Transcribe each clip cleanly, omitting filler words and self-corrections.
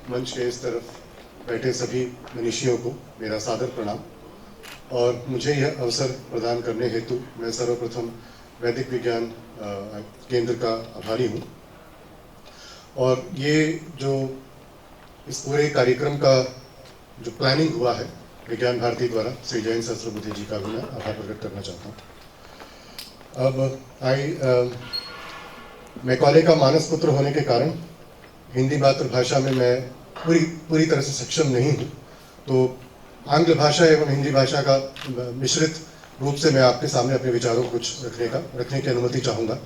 मंच के इस तरफ बैठे सभी मनीषियों को मेरा सादर प्रणाम और मुझे यह अवसर प्रदान करने हेतु मैं सर्वप्रथम वैदिक विज्ञान केंद्र का आभारी हूँ। और ये जो इस पूरे कार्यक्रम का जो प्लानिंग हुआ है विज्ञान भारती द्वारा श्री जयंत सहस्त्रबुद्धे जी का भी मैं आभार प्रकट करना चाहता हूँ। अब मैकॉले का मानस पुत्र होने के कारण हिंदी मातृभाषा में मैं पूरी तरह से सक्षम नहीं हूँ, तो आंग्ल भाषा एवं हिंदी भाषा का मिश्रित रूप से मैं आपके सामने अपने विचारों को कुछ रखने की अनुमति चाहूँगा।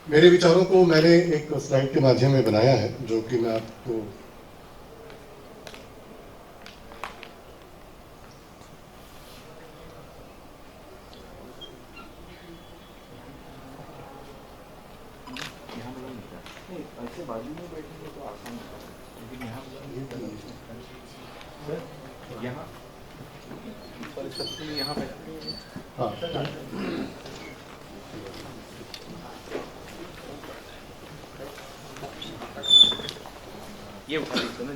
मेरे विचारों को मैंने एक स्लाइड के माध्यम में बनाया है जो कि मैं आपको बाजू में बैठेंगे तो आसान होगा, लेकिन यहाँ यहाँ बैठेंगे। हाँ, ये उठा लीजिए ना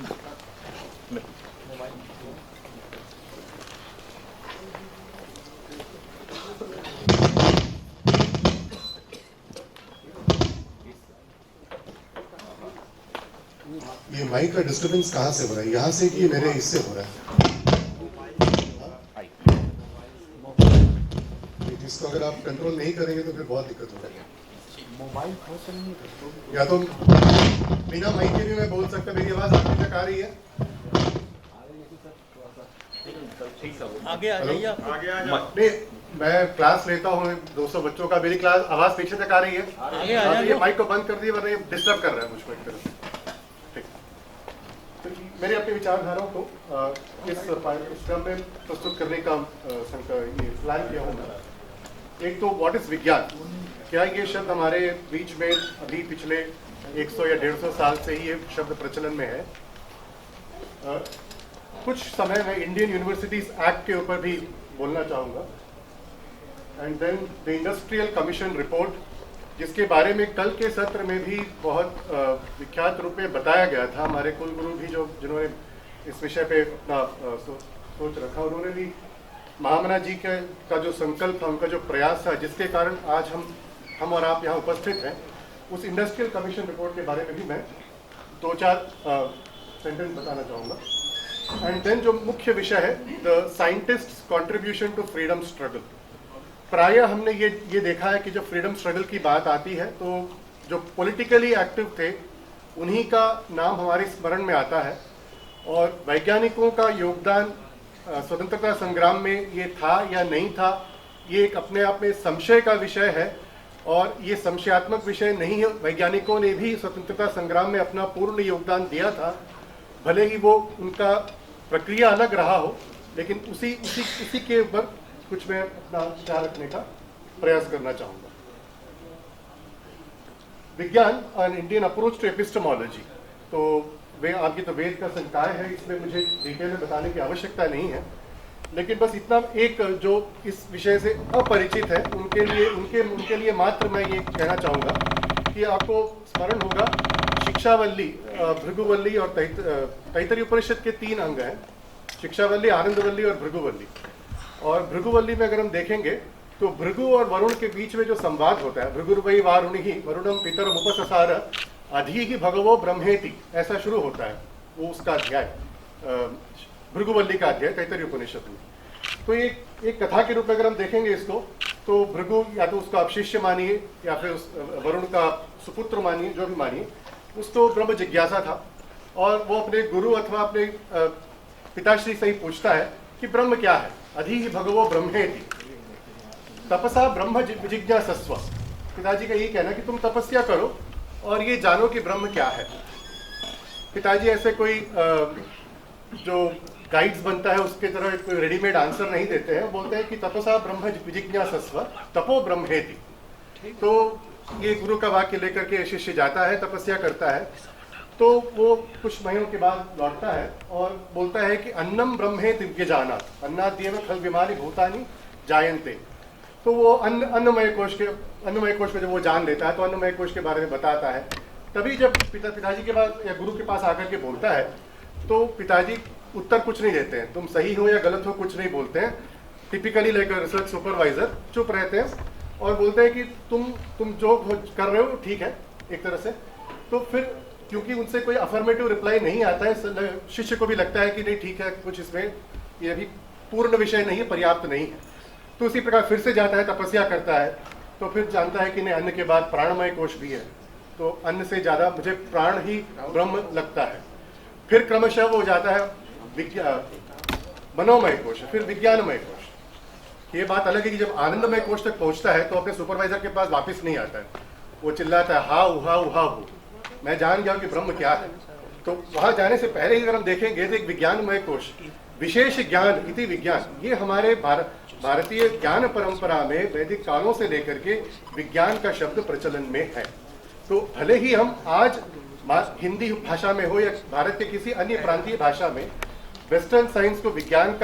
ये माइक का डिस्टर्बेंस कहाँ से हो रहा है? यहाँ से कि मेरे इससे हो रहा है? इसको अगर आप कंट्रोल नहीं करेंगे तो फिर बहुत दिक्कत हो रही है। मोबाइल या तो बिना माइक के भी मैं बोल सकता, मेरी आवाज आपके तक आ रही है? आगे आ जाइए, आगे आ जाइए। मैं क्लास लेता हूँ 200 बच्चों का, मेरी क्लास आवाज पीछे तक आ रही है। आगे आ जाइए। ये माइक को बंद कर दिए वरना ये डिस्टर्ब कर रहा है मुझको एक तरह से। ठीक, तो मेरे अपने विचारधाराओं को इस क्रम में प्रस्तुत करने का ये प्लान किया हूँ। एक तो व्हाट इज विज्ञान, क्या ये शब्द हमारे बीच में अभी पिछले 100 या 150 साल से ही ये शब्द प्रचलन में है। कुछ समय में इंडियन यूनिवर्सिटीज एक्ट के ऊपर भी बोलना चाहूँगा। And then the industrial commission report, जिसके बारे में कल के सत्र में भी बहुत विख्यात रूप में बताया गया था। हमारे कुलगुरु भी जिन्होंने इस विषय पे अपना सोच रखा, उन्होंने भी महामना जी का जो संकल्प था, उनका जो प्रयास था, जिसके कारण आज हम और आप यहाँ उपस्थित हैं, उस इंडस्ट्रियल कमीशन रिपोर्ट के बारे में भी मैं 2-4 सेंटेंस बताना चाहूँगा। एंड देन जो मुख्य विषय है, the scientists contribution to freedom struggle. प्रायः हमने ये देखा है कि जब फ्रीडम स्ट्रगल की बात आती है तो जो पॉलिटिकली एक्टिव थे उन्हीं का नाम हमारे स्मरण में आता है, और वैज्ञानिकों का योगदान स्वतंत्रता संग्राम में ये था या नहीं था, ये एक अपने आप में संशय का विषय है। और ये संशयात्मक विषय नहीं है, वैज्ञानिकों ने भी स्वतंत्रता संग्राम में अपना पूर्ण योगदान दिया था, भले ही वो उनका प्रक्रिया अलग रहा हो, लेकिन उसी के ऊपर कुछ मैं अपना विचार रखने का प्रयास करना चाहूँगा। विज्ञान and Indian approach to epistemology, तो वे आपकी तो वेद का संकाय है, इसमें मुझे डिटेल में बताने की आवश्यकता नहीं है, लेकिन बस इतना एक जो इस विषय से अपरिचित है उनके लिए मात्र मैं ये कहना चाहूँगा कि आपको स्मरण होगा शिक्षावल्ली, भृगुवल्ली और तैत्तरीय उपनिषद के 3 अंग हैं, शिक्षावल्ली, आनंदवल्ली और भृगुवल्ली। और भृगुवल्ली में अगर हम देखेंगे तो भृगु और वरुण के बीच में जो संवाद होता है, भृगुर्वै वारुणिः वरुणम पितरम उपससार अधिहि भगवो ब्रह्मेति, ऐसा शुरू होता है वो उसका अध्याय, भृगुवल्ली का अध्याय तैत्तरीय उपनिषद में। तो एक कथा के रूप में अगर हम देखेंगे इसको, तो भृगु या तो उसका अपशिष्य मानिए या फिर उस वरुण का सुपुत्र मानिए, जो भी मानिए, उसको ब्रह्म जिज्ञासा था, और वो अपने गुरु अथवा अपने पिताश्री से ही पूछता है कि ब्रह्म क्या है। अधिहि भगवो ब्रह्मेति तपसा ब्रह्म जिज्ञासस्व। पिताजी का यही कहना कि तुम तपस्या करो और ये जानो कि ब्रह्म क्या है। पिताजी ऐसे कोई जो गाइड्स बनता है उसके तरह कोई रेडीमेड आंसर नहीं देते हैं, बोलते हैं कि तपसा ब्रह्म जिज्ञासस्व तपो ब्रह्मेति। तो ये गुरु का वाक्य लेकर के शिष्य जाता है, तपस्या करता है, तो वो कुछ महीनों के बाद लौटता है और बोलता है कि अन्नम ब्रह्मेति व्यजानात्, अन्नाद्येव खल विमानि भूतानि जायन्ते। तो वो अन्नमय कोश में जब वो जान लेता है तो अन्नमय कोश के बारे में बताता है तभी जब पिताजी के पास या गुरु के पास आकर के बोलता है तो पिताजी उत्तर कुछ नहीं देते हैं, तुम सही हो या गलत हो कुछ नहीं बोलते हैं। टिपिकली लाइक रिसर्च सुपरवाइजर चुप रहते हैं और बोलते हैं कि तुम जो कर रहे हो ठीक है एक तरह से। तो फिर क्योंकि उनसे कोई अफर्मेटिव रिप्लाई नहीं आता है, शिष्य को भी लगता है कि नहीं ठीक है, कुछ इसमें ये अभी पूर्ण विषय नहीं है, पर्याप्त नहीं है। तो उसी प्रकार फिर से जाता है, तपस्या करता है, तो फिर जानता है कि नहीं, अन्न के बाद प्राणमय कोश भी है, तो अन्न से ज़्यादा मुझे प्राण ही ब्रह्म लगता है। फिर क्रमशः वो जाता है मनोमय कोश, फिर विज्ञानमय कोश। ये बात अलग है कि जब आनंदमय कोश तक पहुंचता है तो अपने सुपरवाइजर के पास वापस नहीं आता है, वो चिल्लाता है हाउ हाउ हाउ, मैं जान गया कि ब्रह्म क्या है। तो वहां जाने से पहले ही अगर हम देखेंगे तो एक विज्ञानमय कोश, विशेष ज्ञान इति विज्ञान, ये हमारे भारतीय ज्ञान परंपरा में वैदिक कालों से लेकर के विज्ञान का शब्द प्रचलन में है। तो भले ही हम आज हिंदी भाषा में हो या भारत के किसी अन्य प्रांतीय भाषा में वेस्टर्न साइंस को विज्ञान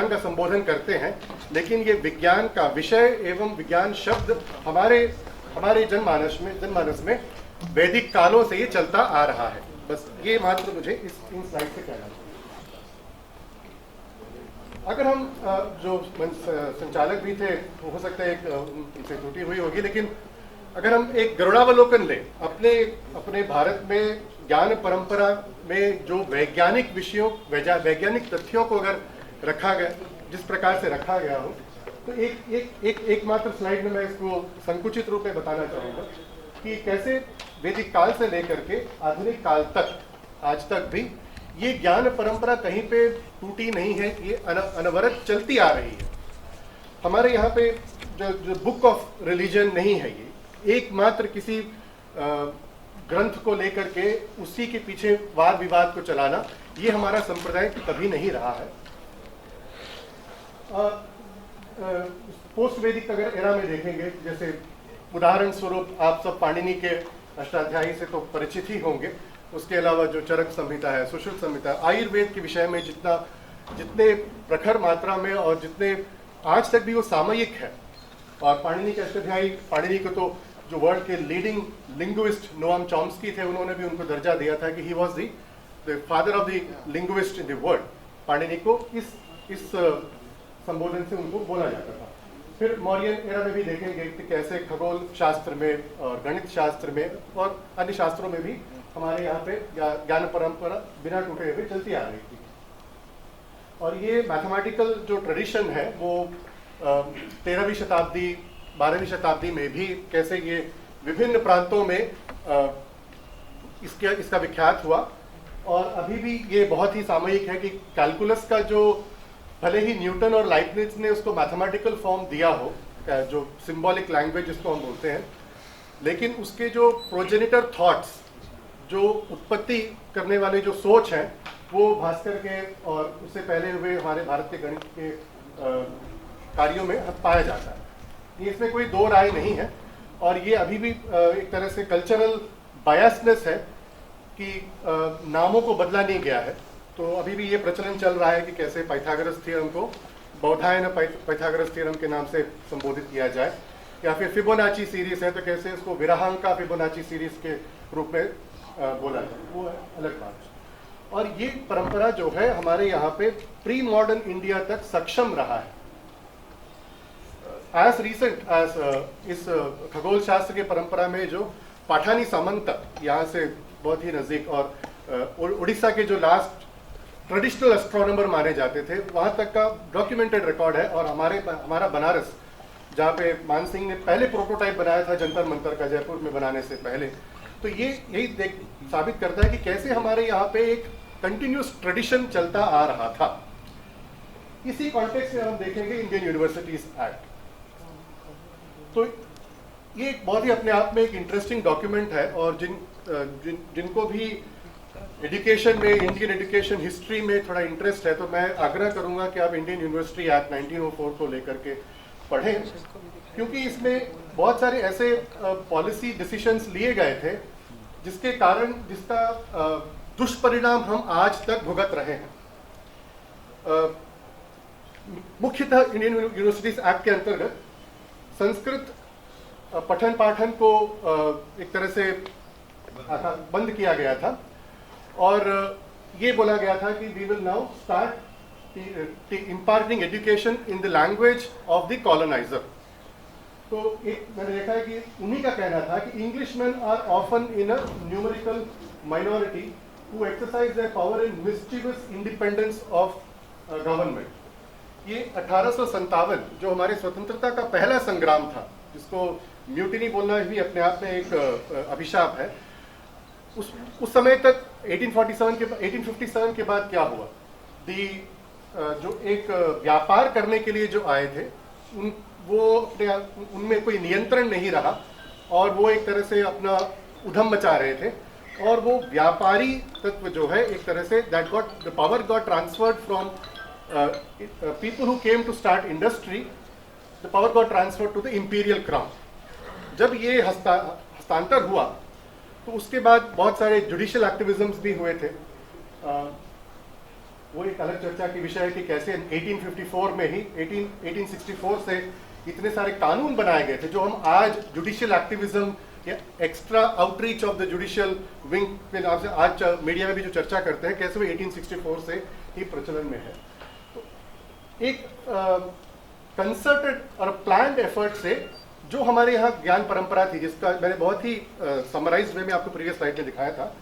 का संबोधन करते हैं, लेकिन ये विज्ञान का विषय एवं विज्ञान शब्द हमारे जनमानस में वैदिक कालों से ये चलता आ रहा है। बस ये मात्र मुझे इन स्लाइड से कहना है। अगर हम जो संचालक भी थे, हो सकता है एक उनसे त्रुटि हुई होगी, लेकिन अगर हम एक गरुड़ावलोकन लें अपने भारत में ज्ञान परंपरा में जो वैज्ञानिक विषयों, वैज्ञानिक तथ्यों को अगर रखा गया, जिस प्रकार से रखा गया हो, तो एक मात्र स्लाइड में मैं इसको संकुचित रूप में बताना चाहूँगा कि कैसे वैदिक काल से लेकर के आधुनिक काल तक आज तक भी ये ज्ञान परंपरा कहीं पे टूटी नहीं है, ये अनवरत चलती आ रही है। हमारे यहाँ पे जो बुक ऑफ रिलीजन नहीं है, ये एकमात्र किसी ग्रंथ को लेकर के उसी के पीछे वाद विवाद को चलाना, ये हमारा संप्रदाय कभी नहीं रहा है। पोस्ट वैदिक अगर एरा में देखेंगे, जैसे उदाहरण स्वरूप आप सब पाणिनि के अष्टाध्यायी से तो परिचित ही होंगे, उसके अलावा जो चरक संहिता है, सुश्रुत संहिता, आयुर्वेद के विषय में जितने प्रखर मात्रा में और जितने आज तक भी वो सामयिक है। और पाणिनि के अष्टाध्यायी, पाणिनि को तो जो वर्ल्ड के लीडिंग लिंग्विस्ट नोआम चॉम्स्की थे, उन्होंने भी उनको दर्जा दिया था कि he was the father of the linguist in the world. Panini को इस संबोधन से उनको बोला जाता था। फिर मौर्यन एरा में भी देखेंगे कि कैसे खगोल शास्त्र में और गणित शास्त्र में और अन्य शास्त्रों में भी हमारे यहाँ पे ज्ञान परंपरा बिना टूटे हुए चलती आ रही थी। और ये मैथमेटिकल जो ट्रेडिशन है वो 13वीं शताब्दी 12वीं शताब्दी में भी कैसे ये विभिन्न प्रांतों में इसका विख्यात हुआ। और अभी भी ये बहुत ही सामयिक है कि कैलकुलस का जो भले ही न्यूटन और लाइबनिज ने उसको मैथमेटिकल फॉर्म दिया हो, जो सिंबॉलिक लैंग्वेज जिसको हम बोलते हैं, लेकिन उसके जो प्रोजेनिटर थॉट्स, जो उत्पत्ति करने वाले जो सोच हैं, वो भास्कर के और उससे पहले हुए हमारे भारत के गणित के कार्यों में पाया जाता है। ये इसमें कोई दो राय नहीं है। और ये अभी भी एक तरह से कल्चरल बायसनेस है कि नामों को बदला नहीं गया है। तो अभी भी ये प्रचलन चल रहा है कि कैसे पाइथागोरस थ्योरम को बौधायन पाइथागोरस थ्योरम के नाम से संबोधित किया जाए, या फिर फिबोनाची सीरीज है तो कैसे उसको विराहांका फिबोनाची सीरीज के रूप में बोला जाए, वो अलग बात है। और ये परंपरा जो है हमारे यहाँ पे प्री मॉडर्न इंडिया तक सक्षम रहा है। एज रिसेंट एज इस खगोल शास्त्र के परंपरा में जो पाठानी सामंत यहाँ से बहुत ही नज़दीक और उड़ीसा के जो लास्ट ट्रेडिशनल एस्ट्रोनॉमर माने जाते थे, वहाँ तक का डॉक्यूमेंटेड रिकॉर्ड है। और हमारा बनारस, जहाँ पे मान सिंह ने पहले प्रोटोटाइप बनाया था जंतर मंतर का जयपुर में बनाने से पहले, तो ये यही साबित करता है कि कैसे हमारे यहाँ पे एक कंटिन्यूस ट्रेडिशन चलता आ रहा था। इसी कॉन्टेक्स्ट में हम देखेंगे इंडियन यूनिवर्सिटीज एक्ट। तो ये एक बहुत ही अपने आप में एक इंटरेस्टिंग डॉक्यूमेंट है। और जिनको भी एजुकेशन में, इंडियन एजुकेशन हिस्ट्री में थोड़ा इंटरेस्ट है, तो मैं आग्रह करूंगा कि आप इंडियन यूनिवर्सिटी एक्ट 1904 को लेकर के पढ़ें, क्योंकि इसमें बहुत सारे ऐसे पॉलिसी डिसीजंस लिए गए थे जिसका दुष्परिणाम हम आज तक भुगत रहे हैं। मुख्यतः इंडियन यूनिवर्सिटीज एक्ट के अंतर्गत संस्कृत पठन पाठन को एक तरह से बंद किया गया था और ये बोला गया था कि we will now start imparting education in the language of the coloniser. तो एक मैंने देखा है कि उन्हीं का कहना था कि Englishman are often in a numerical minority who exercise their power in mischievous independence of government. ये 1857 जो हमारे स्वतंत्रता का पहला संग्राम था, जिसको म्यूटिनी बोलना भी अपने आप में एक अभिशाप है, उस समय तक 1857 के बाद क्या हुआ, जो एक व्यापार करने के लिए जो आए थे उनमें कोई नियंत्रण नहीं रहा और वो एक तरह से अपना उधम मचा रहे थे और वो व्यापारी तत्व जो है एक तरह से the power got transferred from people who came to start industry, the power got transferred to the imperial crown. जब ये हस्तांतर हुआ तो उसके बाद बहुत सारे जुडिशियल एक्टिविज्म्स भी हुए थे। वो एक अलग चर्चा की विषय है कि कैसे 1854 में ही 1864 से इतने सारे कानून बनाए गए थे जो हम आज जुडिशियल एक्टिविज्म या extra outreach of the judicial wing आज मीडिया में भी जो चर्चा करते हैं, कैसे वो 1864 से ही प्रचलन में है। तो एक कंसर्टेड और प्लान्ड एफर्ट से जो हमारे यहाँ ज्ञान परंपरा थी, जिसका मैंने बहुत ही समराइज्ड वे में आपको प्रीवियस स्लाइड में दिखाया था,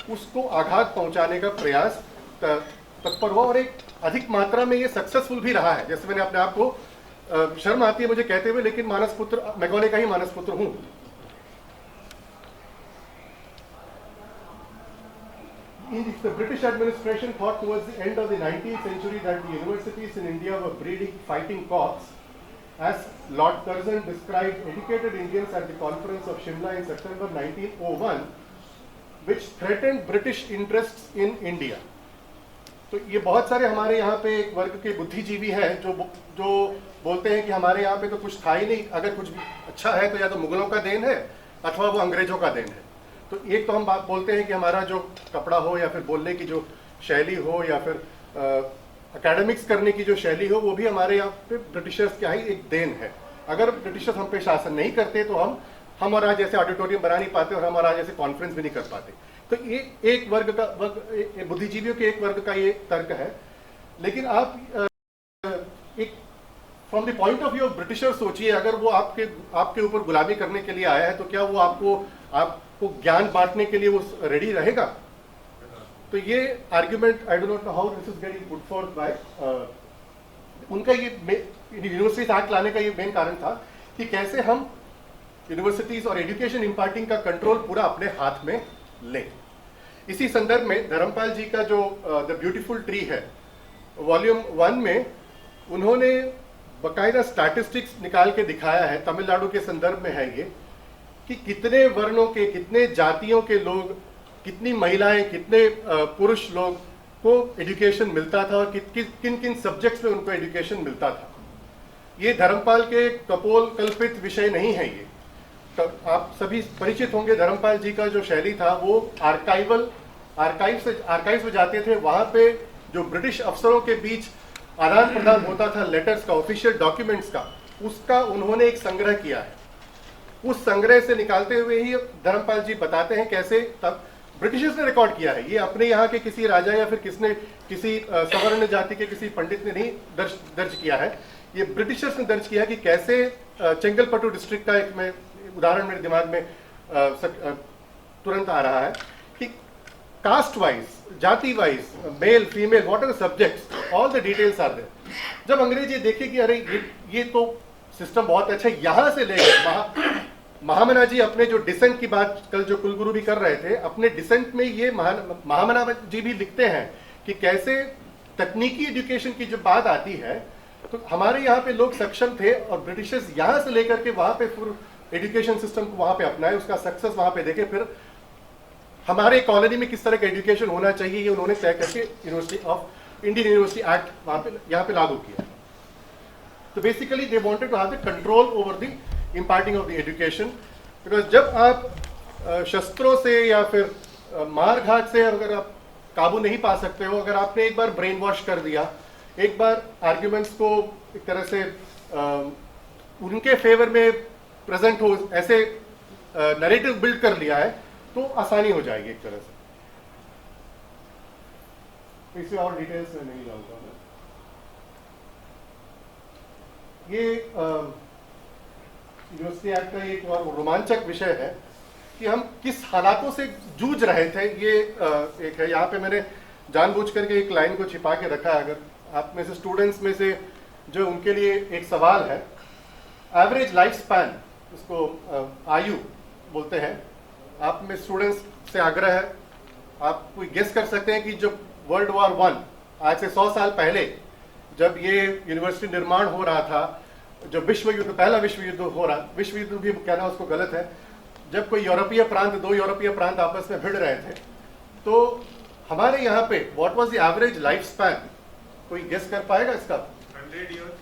उसको आघात पहुंचाने का प्रयास तत्पर हुआ और एक अधिक मात्रा में ये सक्सेसफुल भी रहा है। जैसे मैंने अपने आप को शर्म आती है मुझे कहते हुए, लेकिन मानसपुत्र मैगोले का ही मानसपुत्र हूं। The British administration thought towards the end of the 19th century that the universities in India were breeding fighting cocks. As Lord Curzon described educated Indians at the conference of Shimla in September 1901, which threatened British interests in India. तो ये बहुत सारे हमारे यहाँ पे एक वर्ग के बुद्धिजीवी हैं जो बोलते हैं कि हमारे यहाँ पे तो कुछ था ही नहीं, अगर कुछ भी अच्छा है तो या तो मुगलों का देन है अथवा वो अंग्रेजों का देन है। तो एक तो हम बात बोलते हैं कि हमारा जो कपड़ा हो या फिर बोलने की जो शैली हो या फिर एकेडमिक्स करने की जो शैली हो, वो भी हमारे यहाँ पे ब्रिटिशर्स का ही एक देन है। अगर ब्रिटिशर्स हम पे शासन नहीं करते तो हम और आज जैसे ऑडिटोरियम बना नहीं पाते और हम और आज जैसे कॉन्फ्रेंस भी नहीं कर पाते। तो ये एक बुद्धिजीवियों के एक वर्ग का ये तर्क है। लेकिन आप एक from the point of view of britisher सोचिए, अगर वो आपके ऊपर गुलामी करने के लिए आया है तो क्या वो आपको ज्ञान बांटने के लिए वो रेडी रहेगा? तो ये argument I don't know how this is getting put forth by उनका ये यूनिवर्सिटीज एक्ट लाने का ये मेन कारण था कि कैसे हम यूनिवर्सिटीज और एजुकेशन इम्पार्टिंग का कंट्रोल पूरा अपने हाथ में लें। इसी संदर्भ में धर्मपाल जी का जो द ब्यूटीफुल ट्री है, वॉल्यूम 1 में उन्होंने बकायदा स्टैटिस्टिक्स निकाल के दिखाया है, तमिलनाडु के संदर्भ में है ये, कि कितने वर्णों के, कितने जातियों के लोग, कितनी महिलाएं, कितने पुरुष लोग को एजुकेशन मिलता था और किन किन सब्जेक्ट्स में उनको एजुकेशन मिलता था। ये धर्मपाल के कपोल कल्पित विषय नहीं है। ये तो आप सभी परिचित होंगे, धर्मपाल जी का जो शैली था वो आर्काइव्स में जाते थे, वहां पे जो ब्रिटिश अफसरों के बीच आदान प्रदान होता था लेटर्स का, ऑफिशियल डॉक्यूमेंट्स का, उसका उन्होंने एक संग्रह किया है। उस संग्रह से निकालते हुए ही धर्मपाल जी बताते हैं कैसे तब ब्रिटिशर्स ने रिकॉर्ड किया है। ये अपने यहाँ के किसी राजा या फिर किसी सवर्ण जाति के किसी पंडित ने नहीं दर्ज किया है, ये ब्रिटिशर्स ने दर्ज किया कि कैसे चेंगलपट्टू डिस्ट्रिक्ट का एक उदाहरण मेरे दिमाग में तुरंत आ रहा है कि कास्ट वाइज, जाति wise, male female, what are the subjects, all the details are there. जब अंग्रेज ये देखे कि अरे ये तो सिस्टम बहुत अच्छा है, यहां से लेकर महामना जी अपने जो डिसेंट की बात कल जो कुलगुरु भी कर रहे थे, अपने डिसेंट में ये महामना जी भी लिखते हैं कि कैसे तकनीकी एजुकेशन की जब बात आती है तो हमारे यहाँ पे लोग सक्षम थे और ब्रिटिशर्स यहां से लेकर के वहां पे पूरा एजुकेशन सिस्टम को वहां पे अपनाए, उसका सक्सेस वहां पे देखे, फिर हमारे कॉलोनी में किस तरह का एजुकेशन होना चाहिए ये उन्होंने तय करके इंडियन यूनिवर्सिटी एक्ट वहां पे यहाँ पे लागू किया। तो basically they wanted to have the control over the imparting of the education, because जब आप शस्त्रों से या फिर मार घाट से अगर आप काबू नहीं पा सकते हो, अगर आपने एक बार ब्रेन वॉश कर दिया, एक बार आर्ग्यूमेंट्स को एक तरह से उनके फेवर में प्रेजेंट हो, ऐसे नैरेटिव बिल्ड कर लिया है तो आसानी हो जाएगी एक तरह से। इससे और डिटेल्स में नहीं जाऊंगा मैं। ये यूनिवर्सिटी एक्ट का एक और रोमांचक विषय है कि हम किस हालातों से जूझ रहे थे। ये एक है, यहाँ पे मैंने जानबूझ करके एक लाइन को छिपा के रखा है। अगर आप में से स्टूडेंट्स में से जो उनके लिए एक सवाल है, एवरेज लाइफ स्पैन, उसको आयु बोलते हैं। आप में स्टूडेंट्स से आग्रह है, आप कोई गेस कर सकते हैं कि जब वर्ल्ड वॉर 1 आज से 100 साल पहले जब ये यूनिवर्सिटी निर्माण हो रहा था, जब विश्व युद्ध, पहला विश्व युद्ध हो रहा, विश्व युद्ध भी कहना उसको गलत है, जब कोई यूरोपीय प्रांत, दो यूरोपीय प्रांत आपस में भिड़ रहे थे, तो हमारे यहाँ पे what was the average life span? कोई गेस कर पाएगा इसका? 100 years.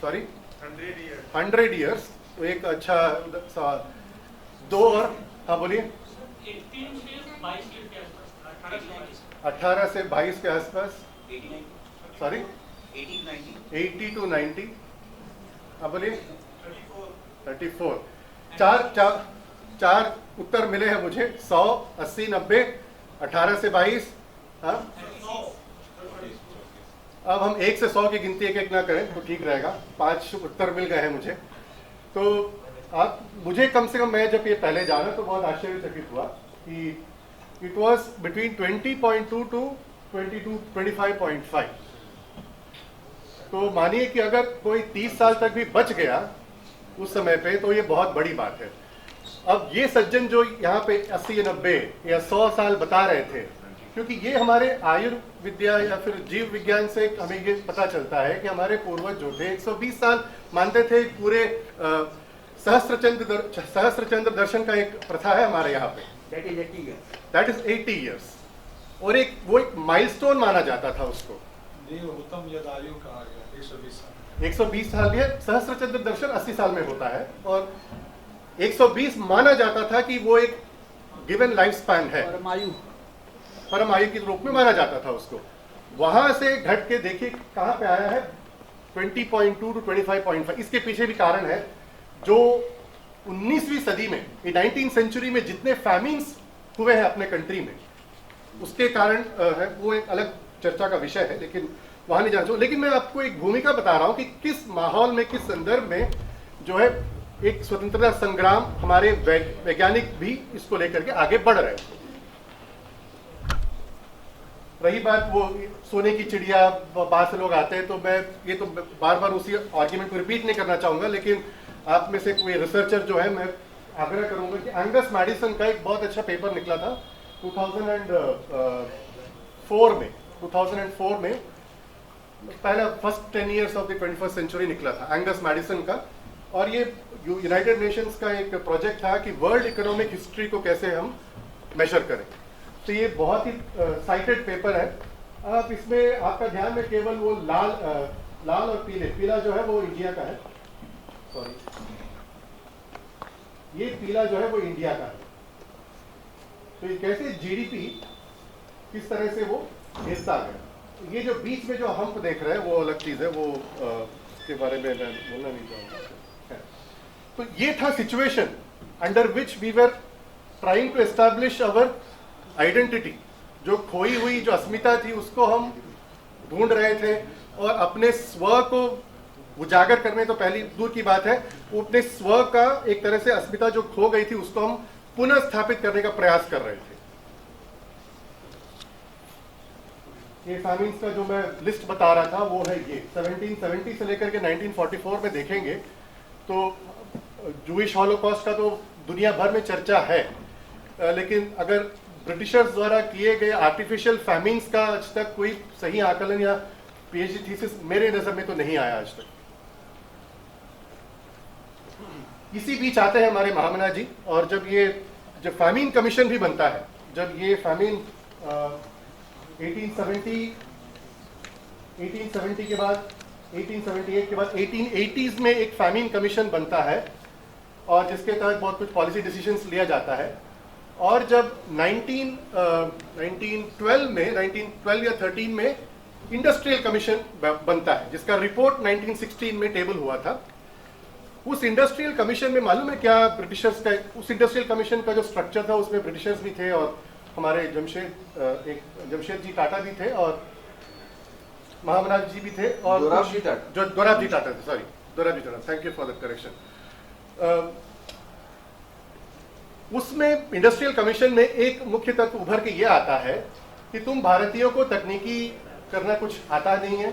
Sorry 100 years. 100 ईयर्स। तो एक अच्छा सवाल। दो और, हाँ बोलिए। 18 से 22 के आसपास, 18 से 22 के आसपास। Sorry 80 to 90। हाँ बोलिए। 34। चार उत्तर मिले हैं मुझे, 100, 80, 90, 18 से 22। हाँ, अब हम 1 से 100 की गिनती एक एक ना करें तो ठीक रहेगा। 5 उत्तर मिल गए हैं मुझे। तो आप, मुझे कम से कम, मैं जब ये पहले जाना तो बहुत आश्चर्यचकित हुआ कि इट वॉज बिटवीन 20.2 टू 25.5। तो मानिए कि अगर कोई 30 साल तक भी बच गया उस समय पे तो ये बहुत बड़ी बात है। अब ये सज्जन जो यहाँ पे 80 या 90 या 100 साल बता रहे थे, क्योंकि ये हमारे आयुर्विद्या या फिर जीव विज्ञान से हमें ये पता चलता है कि हमारे पूर्वज जो थे 120 साल मानते थे। पूरे सहस्त्रचंद्र दर्शन का एक प्रथा है हमारे यहाँ पे, दैट इज 80 ईयर्स। और वो एक माइलस्टोन माना जाता था उसको। उत्तम यदायु कहा गया 120 साल। 120 साल भी है। सहस्त्रचंद्र दर्शन 80 साल में होता है और 120 माना जाता था कि वो एक गिवन लाइफ स्पैन है, परम आयु के रूप में माना जाता था उसको। वहां से घट के देखिए कहां पे आया है, 20.2 टू 25.5। इसके पीछे भी कारण है। जो 19वीं सदी में, 19th सेंचुरी में जितने फैमिन्स हुए हैं अपने कंट्री में, उसके कारण है, वो एक अलग चर्चा का विषय है, लेकिन वहां नहीं जाना चाहूँ। लेकिन मैं आपको एक भूमिका बता रहा हूं कि किस माहौल में, किस संदर्भ में जो है एक स्वतंत्रता संग्राम, हमारे वैज्ञानिक भी इसको लेकर के आगे बढ़ रहे हैं। रही बात वो सोने की चिड़िया, बाहर से लोग आते हैं, तो मैं ये तो बार बार उसी आर्ग्यूमेंट को रिपीट नहीं करना चाहूंगा, लेकिन आप में से कोई रिसर्चर जो है, मैं आग्रह करूंगा कि एंगस मैडिसन का एक बहुत अच्छा पेपर निकला था 2004 में पहला first 10 years of the 21st century निकला था एंगस मैडिसन का। और ये यूनाइटेड नेशंस का एक प्रोजेक्ट था कि वर्ल्ड इकोनॉमिक हिस्ट्री को कैसे हम मेजर करें। तो ये बहुत ही साइटेड पेपर है। आप इसमें, आपका ध्यान में केवल वो लाल और पीला जो है वो इंडिया का है, सॉरी, ये पीला जो है वो इंडिया का है। तो ये कैसे जीडीपी किस तरह से वो गिरता गया। ये जो बीच में जो हम्प देख रहे हैं वो अलग चीज है, वो उसके बारे में मैं बोलना नहीं चाहूंगा। तो ये था situation under which we were trying to establish our identity. जो खोई हुई जो अस्मिता थी उसको हम ढूंढ रहे थे, और अपने स्व को उजागर करने तो पहली दूर की बात है, अपने स्व का एक तरह से अस्मिता जो खो गई थी उसको हम पुनः स्थापित करने का प्रयास कर रहे थे। ये फैमिन्स का जो मैं लिस्ट बता रहा था वो है ये 1770 से लेकर के 1944 में देखेंगे तो जूइश हॉलोकॉस्ट का तो दुनिया भर में चर्चा है, लेकिन अगर ब्रिटिशर्स द्वारा किए गए आर्टिफिशियल फैमिन्स का आज तक कोई सही आकलन या पीएचडी थीसिस मेरे नजर में तो नहीं आया आज तक। इसी बीच आते हैं हमारे महामना जी, और जब फैमिन कमीशन भी बनता है, जब ये फैमिन 1870 के बाद 1878 के बाद 1880s में एक फैमिन कमीशन बनता है, और जिसके तहत बहुत कुछ पॉलिसी डिसीजंस लिया जाता है। और जब 1912 या 13 में इंडस्ट्रियल कमीशन बनता है, जिसका रिपोर्ट 1916 में टेबल हुआ था। उस इंडस्ट्रियल कमीशन में मालूम है क्या ब्रिटिशर्स का, उस इंडस्ट्रियल कमीशन का जो स्ट्रक्चर था उसमें ब्रिटिशर्स भी थे और हमारे जमशेद जी टाटा भी थे और महामना जी भी थे और दोराबजी टाटा। जो दोराबजी टाटा थे, sorry Dorabji Tata, thank you for the correction. उसमें इंडस्ट्रियल कमीशन में एक मुख्य तत्व उभर के ये आता है कि तुम भारतीयों को तकनीकी करना कुछ आता नहीं है,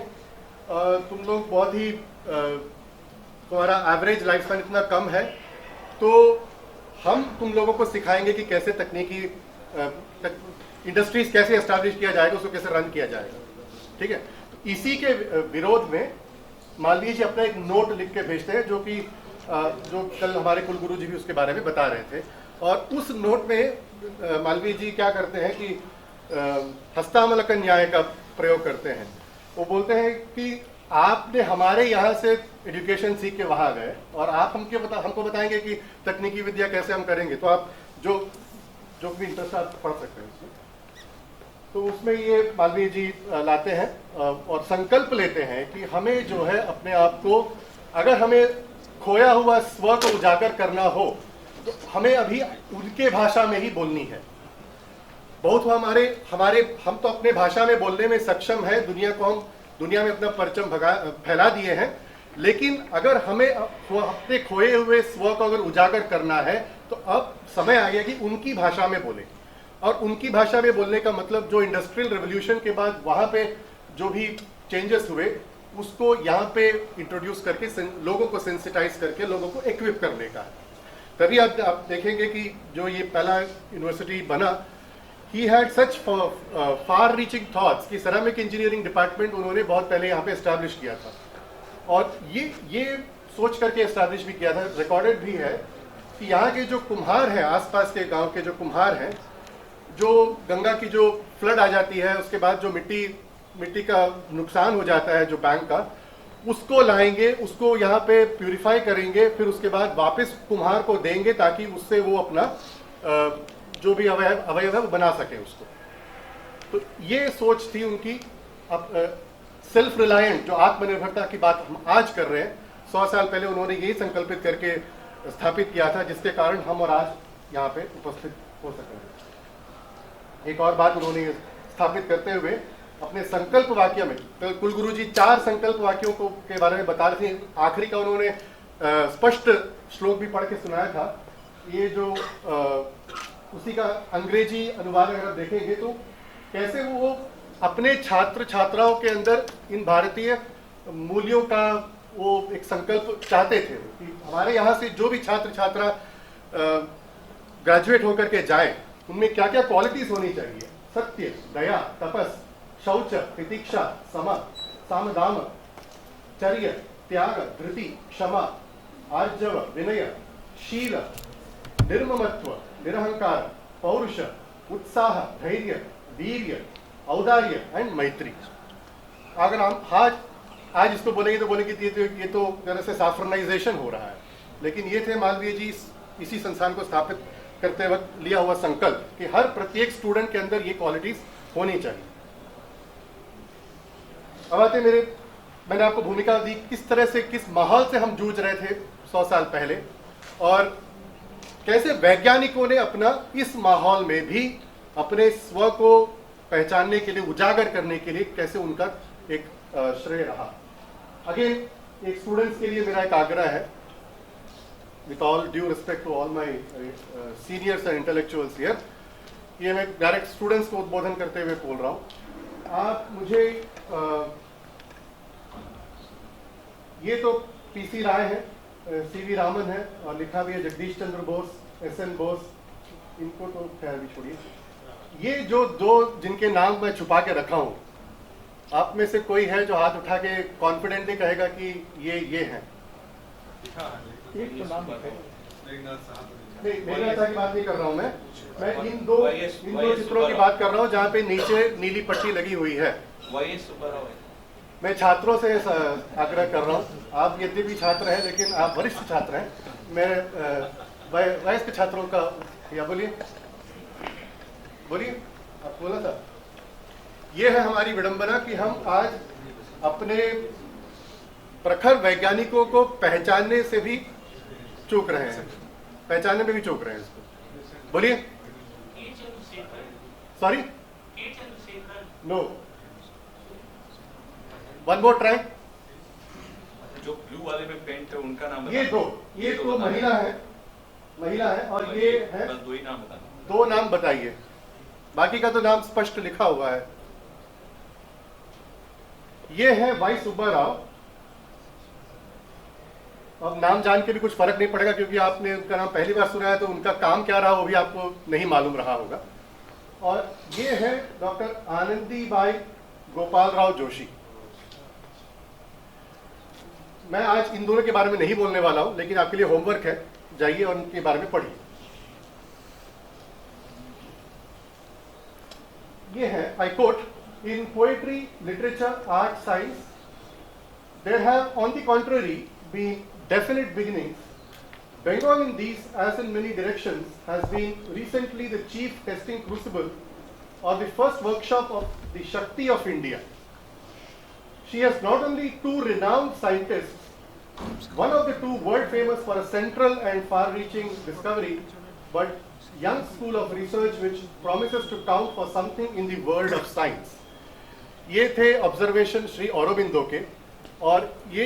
तुम लोग बहुत ही तुम्हारा एवरेज लाइफ स्पैन इतना कम है, तो हम तुम लोगों को सिखाएंगे कि कैसे तकनीकी इंडस्ट्रीज कैसे एस्टैब्लिश किया जाएगा, उसको कैसे रन किया जाएगा। ठीक है, तो इसी के विरोध में मालवीय जी अपना एक नोट लिख के भेजते हैं, जो कि जो कल हमारे कुलगुरु जी भी उसके बारे में बता रहे थे। और उस नोट में मालवीय जी क्या करते हैं कि हस्तामलकन न्याय का प्रयोग करते हैं। वो बोलते हैं कि आपने हमारे यहाँ से एजुकेशन सीख के वहाँ गए और आप हमको बताएंगे कि तकनीकी विद्या कैसे हम करेंगे, तो आप जो भी इंटरेस्ट आप पढ़ सकते हैं उसमें। तो उसमें ये मालवीय जी लाते हैं और संकल्प लेते हैं कि हमें जो है अपने आप को, अगर हमें खोया हुआ स्व को उजागर करना हो तो हमें अभी उनके भाषा में ही बोलनी है। बहुत हम तो अपने भाषा में बोलने में सक्षम है, दुनिया में अपना परचम फैला दिए हैं, लेकिन अगर हमें अपने खोए हुए स्व को अगर उजागर करना है तो अब समय आ गया कि उनकी भाषा में बोलें। और उनकी भाषा में बोलने का मतलब जो इंडस्ट्रियल रेवोल्यूशन के बाद वहाँ पे जो भी चेंजेस हुए उसको यहाँ पे इंट्रोड्यूस करके लोगों को सेंसिटाइज करके लोगों को इक्विप करने का है। तभी आप देखेंगे कि जो ये पहला यूनिवर्सिटी बना, he had such far reaching thoughts कि सेरामिक इंजीनियरिंग डिपार्टमेंट उन्होंने बहुत पहले यहाँ पे एस्टैब्लिश किया था और ये सोच करके एस्टैब्लिश भी किया था। रिकॉर्डेड भी है कि यहाँ के जो कुम्हार हैं, आसपास के गांव के जो कुम्हार हैं, जो गंगा की जो फ्लड आ जाती है उसके बाद जो मिट्टी का नुकसान हो जाता है जो बैंक का, उसको लाएंगे, उसको यहाँ पे प्यूरिफाई करेंगे, फिर उसके बाद वापस कुम्हार को देंगे ताकि उससे वो अपना जो भी अवयव है वो बना सके उसको। तो ये सोच थी उनकी। अब सेल्फ रिलायंट जो आत्मनिर्भरता की बात हम आज कर रहे हैं, 100 साल पहले उन्होंने यही संकल्पित करके स्थापित किया था, जिसके कारण हम और आज यहाँ पे उपस्थित हो सकेंगे। एक और बात उन्होंने स्थापित करते हुए अपने संकल्प वाक्य में, तो कुलगुरु जी 4 संकल्प वाक्यों के बारे में बता रहे थे। आखिरी का उन्होंने स्पष्ट श्लोक भी पढ़ के सुनाया था। ये जो उसी का अंग्रेजी अनुवाद अगर आप देखेंगे तो कैसे वो अपने छात्र छात्राओं के अंदर इन भारतीय मूल्यों का वो एक संकल्प चाहते थे कि हमारे यहाँ से जो भी छात्र छात्रा ग्रेजुएट होकर के जाए उनमें क्या क्या क्वालिटीज होनी चाहिए। सत्य, दया, तपस, शौच, प्रतीक्षा, सामदाम, चर्य, त्याग, धृति, क्षमा, आर्जव, विनय, शील, निर्ममत्व, निरहंकार, पौरुष, उत्साह, धैर्य, वीर्य, औदार्य एंड मैत्री। अगर हम आज इसको बोलेंगे तो बोलेंगे ये तो जरा से साफ्रनाइजेशन हो रहा है, लेकिन ये थे मालवीय जी इसी संस्थान को स्थापित करते वक्त लिया हुआ संकल्प कि हर प्रत्येक स्टूडेंट के अंदर ये क्वालिटीज होनी चाहिए। अब आते मैंने आपको भूमिका दी किस तरह से, किस माहौल से हम जूझ रहे थे 100 साल पहले और कैसे वैज्ञानिकों ने अपना इस माहौल में भी अपने स्व को पहचानने के लिए, उजागर करने के लिए कैसे उनका एक श्रेय रहा। अगेन एक स्टूडेंट्स के लिए मेरा एक आग्रह है, with all due respect to all my seniors and intellectuals here, ये मैं डायरेक्ट स्टूडेंट्स को उद्बोधन करते हुए बोल रहा हूँ। आप मुझे ये तो पीसी राय है, सीवी रामन है और लिखा भी है जगदीश चंद्र बोस, एसएन बोस, इनको तो खैर भी छोड़िए। ये जो दो जिनके नाम मैं छुपा के रखा हूँ, आप में से कोई है जो हाथ उठा के कॉन्फिडेंटली कहेगा कि ये हैं? एक तो नाम नहीं, मेघनाथ की बात नहीं कर रहा हूँ मैं इन दो चित्रों की बात कर रहा हूँ जहाँ पे नीचे नीली पट्टी लगी हुई है। मैं छात्रों से आग्रह कर रहा हूँ, आप यद्यपि छात्र हैं लेकिन आप वरिष्ठ छात्र हैं, मैं वयस्क छात्रों का, या बोलिए आप बोला था। ये है हमारी विडंबना कि हम आज अपने प्रखर वैज्ञानिकों को पहचानने से भी चूक रहे हैं, पहचानने में भी चूक रहे हैं इसको। बोलिए। के Chandrasekhar, sorry, K Chandrasekhar, no, one more try. जो ब्लू वाले में पेंट है उनका नाम ये बताना। दो, ये तो बताना। महिला है और ये है, बस 2 ही नाम बताना। 2 नाम बताइए, बाकी का तो नाम स्पष्ट लिखा हुआ है। ये है वाई सुब्बा राव। अब नाम जान के भी कुछ फर्क नहीं पड़ेगा क्योंकि आपने उनका नाम पहली बार सुना है, तो उनका काम क्या रहा वो भी आपको नहीं मालूम रहा होगा। और ये है डॉक्टर आनंदीबाई गोपाल राव जोशी। मैं आज इन दोनों के बारे में नहीं बोलने वाला हूं, लेकिन आपके लिए होमवर्क है, जाइए और उनके बारे में पढ़िए। ये है, I quote, in poetry, literature, art, science, there have on the contrary been definite beginnings. Bengal in these, as in many directions, has been recently the chief testing crucible or the first workshop of the Shakti of India. She has not only 2 renowned scientists, one of the 2 world famous for a central and far-reaching discovery, but young school of research which promises to count for something in the world of science. ये थे observation Shri Aurobindo के। और ये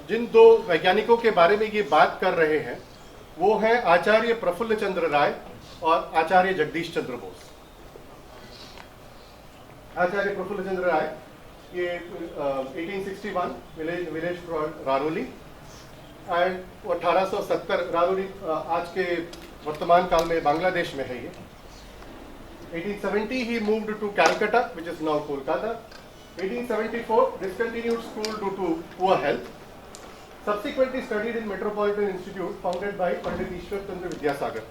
जिन 2 वैज्ञानिकों के बारे में ये बात कर रहे हैं वो हैं आचार्य प्रफुल्ल चंद्र राय और आचार्य जगदीश चंद्र बोस। आचार्य प्रफुल्ल चंद्र राय ये 1861 विलेज रारोली, एंड 1870 रारोली आज के वर्तमान काल में बांग्लादेश में है ये। 1870 he moved to Calcutta, which is now Kolkata. 1874 discontinued school due to poor health. Subsequently studied in Metropolitan Institute founded by Pandit Ishwar Chandra Vidyasagar.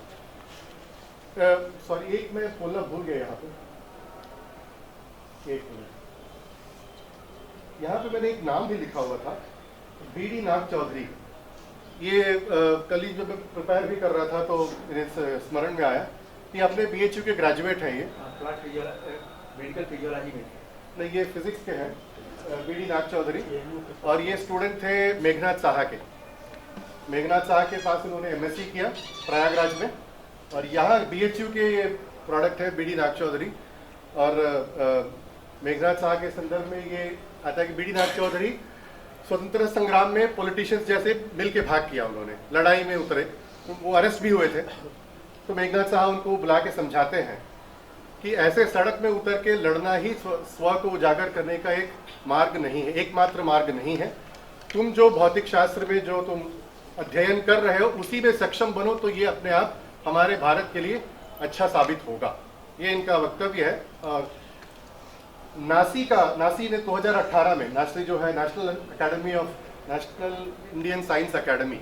Sorry, एक मैं बोलना भूल गया यहाँ पे, एक मिनट। यहाँ पे मैंने एक नाम भी लिखा हुआ था, बीडी नाग चौधरी। ये कल ही जब मैं प्रिपेयर भी कर रहा था तो मेरे स्मरण में आया। ये अपने BHU के ग्रेजुएट हैं, ये मेडिकल फिजियोलॉजी में नहीं, ये फिजिक्स के हैं, बीडी नाग चौधरी। और ये स्टूडेंट थे मेघनाथ साहा के। मेघनाथ साहा के पास उन्होंने MSc किया प्रयागराज में, और यहाँ BHU के ये प्रोडक्ट है बीडी नाग चौधरी। और मेघनाथ साहा के संदर्भ में ये आता है कि बीडी नाग चौधरी स्वतंत्रता संग्राम में पॉलिटिशियंस जैसे मिल के भाग किया, उन्होंने लड़ाई में उतरे, वो अरेस्ट भी हुए थे। तो मेघनाथ साहा उनको बुला के समझाते हैं कि ऐसे सड़क में उतर के लड़ना ही स्व को उजागर करने का एक मार्ग नहीं है, एकमात्र मार्ग नहीं है। तुम जो भौतिक शास्त्र में जो तुम अध्ययन कर रहे हो उसी में सक्षम बनो, तो ये अपने आप हमारे भारत के लिए अच्छा साबित होगा। ये इनका वक्तव्य है। और नासी ने 2018 में, नासी जो है national Indian science academy,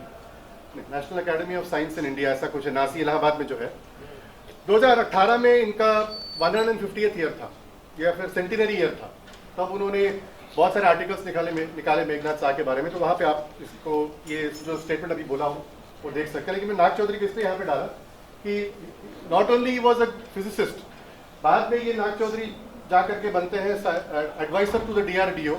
national academy of science in India, ऐसा कुछ है, नासी इलाहाबाद में जो है, 2018 में इनका 150th ईयर था या फिर सेंटिनरी ईयर था। तब उन्होंने बहुत सारे आर्टिकल्स निकाले मेघनाथ साहा के बारे में। तो वहाँ पे आप इसको, ये जो स्टेटमेंट अभी बोला हूँ वो देख सकते हैं। लेकिन मैं नाग चौधरी को इसलिए यहाँ पे डाला कि not only he was a physicist, बाद में ये नाग चौधरी जा करके बनते हैं एडवाइजर टू द DRDO,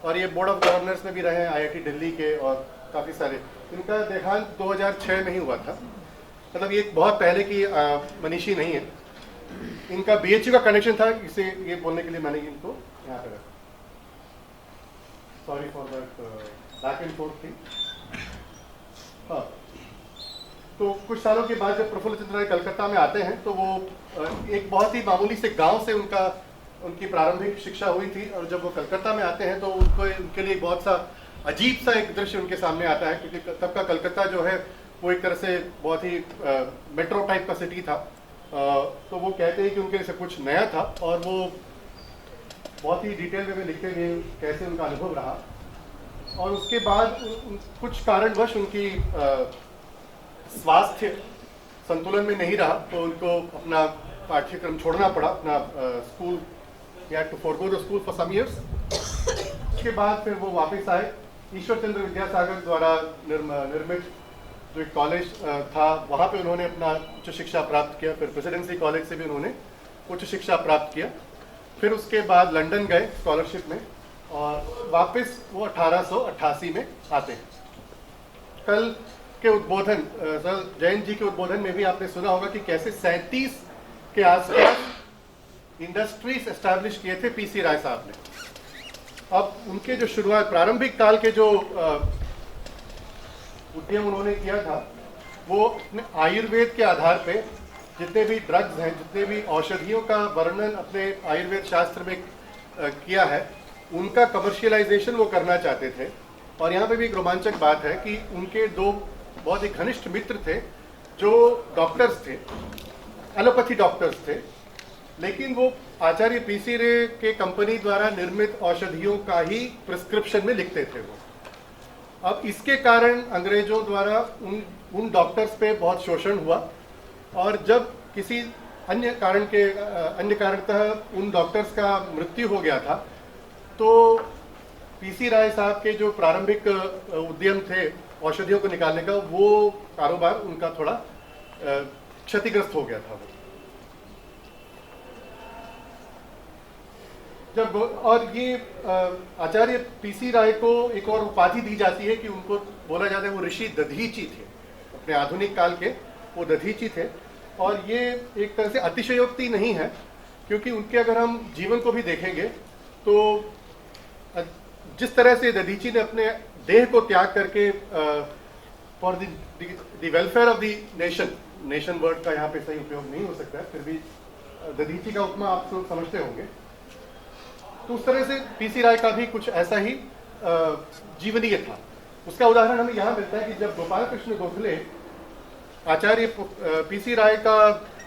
और ये बोर्ड ऑफ गवर्नर्स में भी रहे हैं IIT दिल्ली के, और काफ़ी सारे। इनका देहांत 2006 में ही हुआ था, मतलब ये बहुत पहले की मनीषी नहीं है। इनका BHU का कनेक्शन था, इसे ये बोलने के लिए मैंने इनको यहाँ पे रखा। Sorry for that back and fourth thing. हाँ, तो कुछ सालों के बाद जब प्रफुल्ल चंद्र राय कलकत्ता में आते हैं तो वो एक बहुत ही मामूली से गांव से उनकी प्रारंभिक शिक्षा हुई थी। और जब वो कलकत्ता में आते हैं तो उनके लिए बहुत सा अजीब सा एक दृश्य उनके सामने आता है, क्योंकि तब का कलकत्ता जो है वो एक तरह से बहुत ही मेट्रो टाइप का सिटी था। तो वो कहते हैं कि उनके लिए सब कुछ नया था, और वो बहुत ही डिटेल में लिखते हैं कैसे उनका अनुभव रहा। और उसके बाद कुछ कारणवश उनकी स्वास्थ्य संतुलन में नहीं रहा, तो उनको अपना पाठ्यक्रम छोड़ना पड़ा, अपना स्कूल, या to forgo the school for some years. उसके बाद फिर वो वापस आए। ईश्वर चंद्र विद्यासागर द्वारा निर्मित जो एक कॉलेज था, वहाँ पे उन्होंने अपना उच्च शिक्षा प्राप्त किया। फिर प्रेसिडेंसी कॉलेज से भी उन्होंने उच्च शिक्षा प्राप्त किया। फिर उसके बाद लंदन गए स्कॉलरशिप में, और वापस वो 1888 में आते हैं। कल के उद्बोधन सर जयंत जी के उद्बोधन में भी आपने सुना होगा कि कैसे 37 के आसपास इंडस्ट्रीज एस्टैब्लिश किए थे पीसी राय साहब ने। अब उनके जो शुरुआत प्रारंभिक काल के जो उद्यम उन्होंने किया था वो अपने आयुर्वेद के आधार पे जितने भी ड्रग्स हैं, जितने भी औषधियों का वर्णन अपने आयुर्वेद शास्त्र में किया है, उनका कमर्शियलाइजेशन वो करना चाहते थे। और यहाँ पे भी एक रोमांचक बात है कि उनके दो बहुत ही घनिष्ठ मित्र थे जो डॉक्टर्स थे, एलोपैथी डॉक्टर्स थे, लेकिन वो आचार्य पीसी रे के कंपनी द्वारा निर्मित औषधियों का ही प्रिस्क्रिप्शन में लिखते थे वो। अब इसके कारण अंग्रेजों द्वारा उन डॉक्टर्स पे बहुत शोषण हुआ और जब किसी अन्य कारणतः उन डॉक्टर्स का मृत्यु हो गया था तो पीसी राय साहब के जो प्रारंभिक उद्यम थे औषधियों को निकालने का, वो कारोबार उनका थोड़ा क्षतिग्रस्त हो गया था वो। जब और ये आचार्य पीसी राय को एक और उपाधि दी जाती है कि उनको बोला जाता है वो ऋषि दधीची थे, अपने आधुनिक काल के वो दधीची थे। और ये एक तरह से अतिशयोक्ति नहीं है क्योंकि उनके अगर हम जीवन को भी देखेंगे तो जिस तरह से दधीची ने अपने देह को त्याग करके for the welfare of the nation word का यहाँ पे सही उपयोग नहीं हो सकता है, फिर भी दधीची का उपमा आप लोग समझते होंगे। तो उस तरह से पीसी राय का भी कुछ ऐसा ही जीवनीय था। उसका उदाहरण हमें यहाँ मिलता है कि जब गोपाल कृष्ण गोखले आचार्य पीसी राय का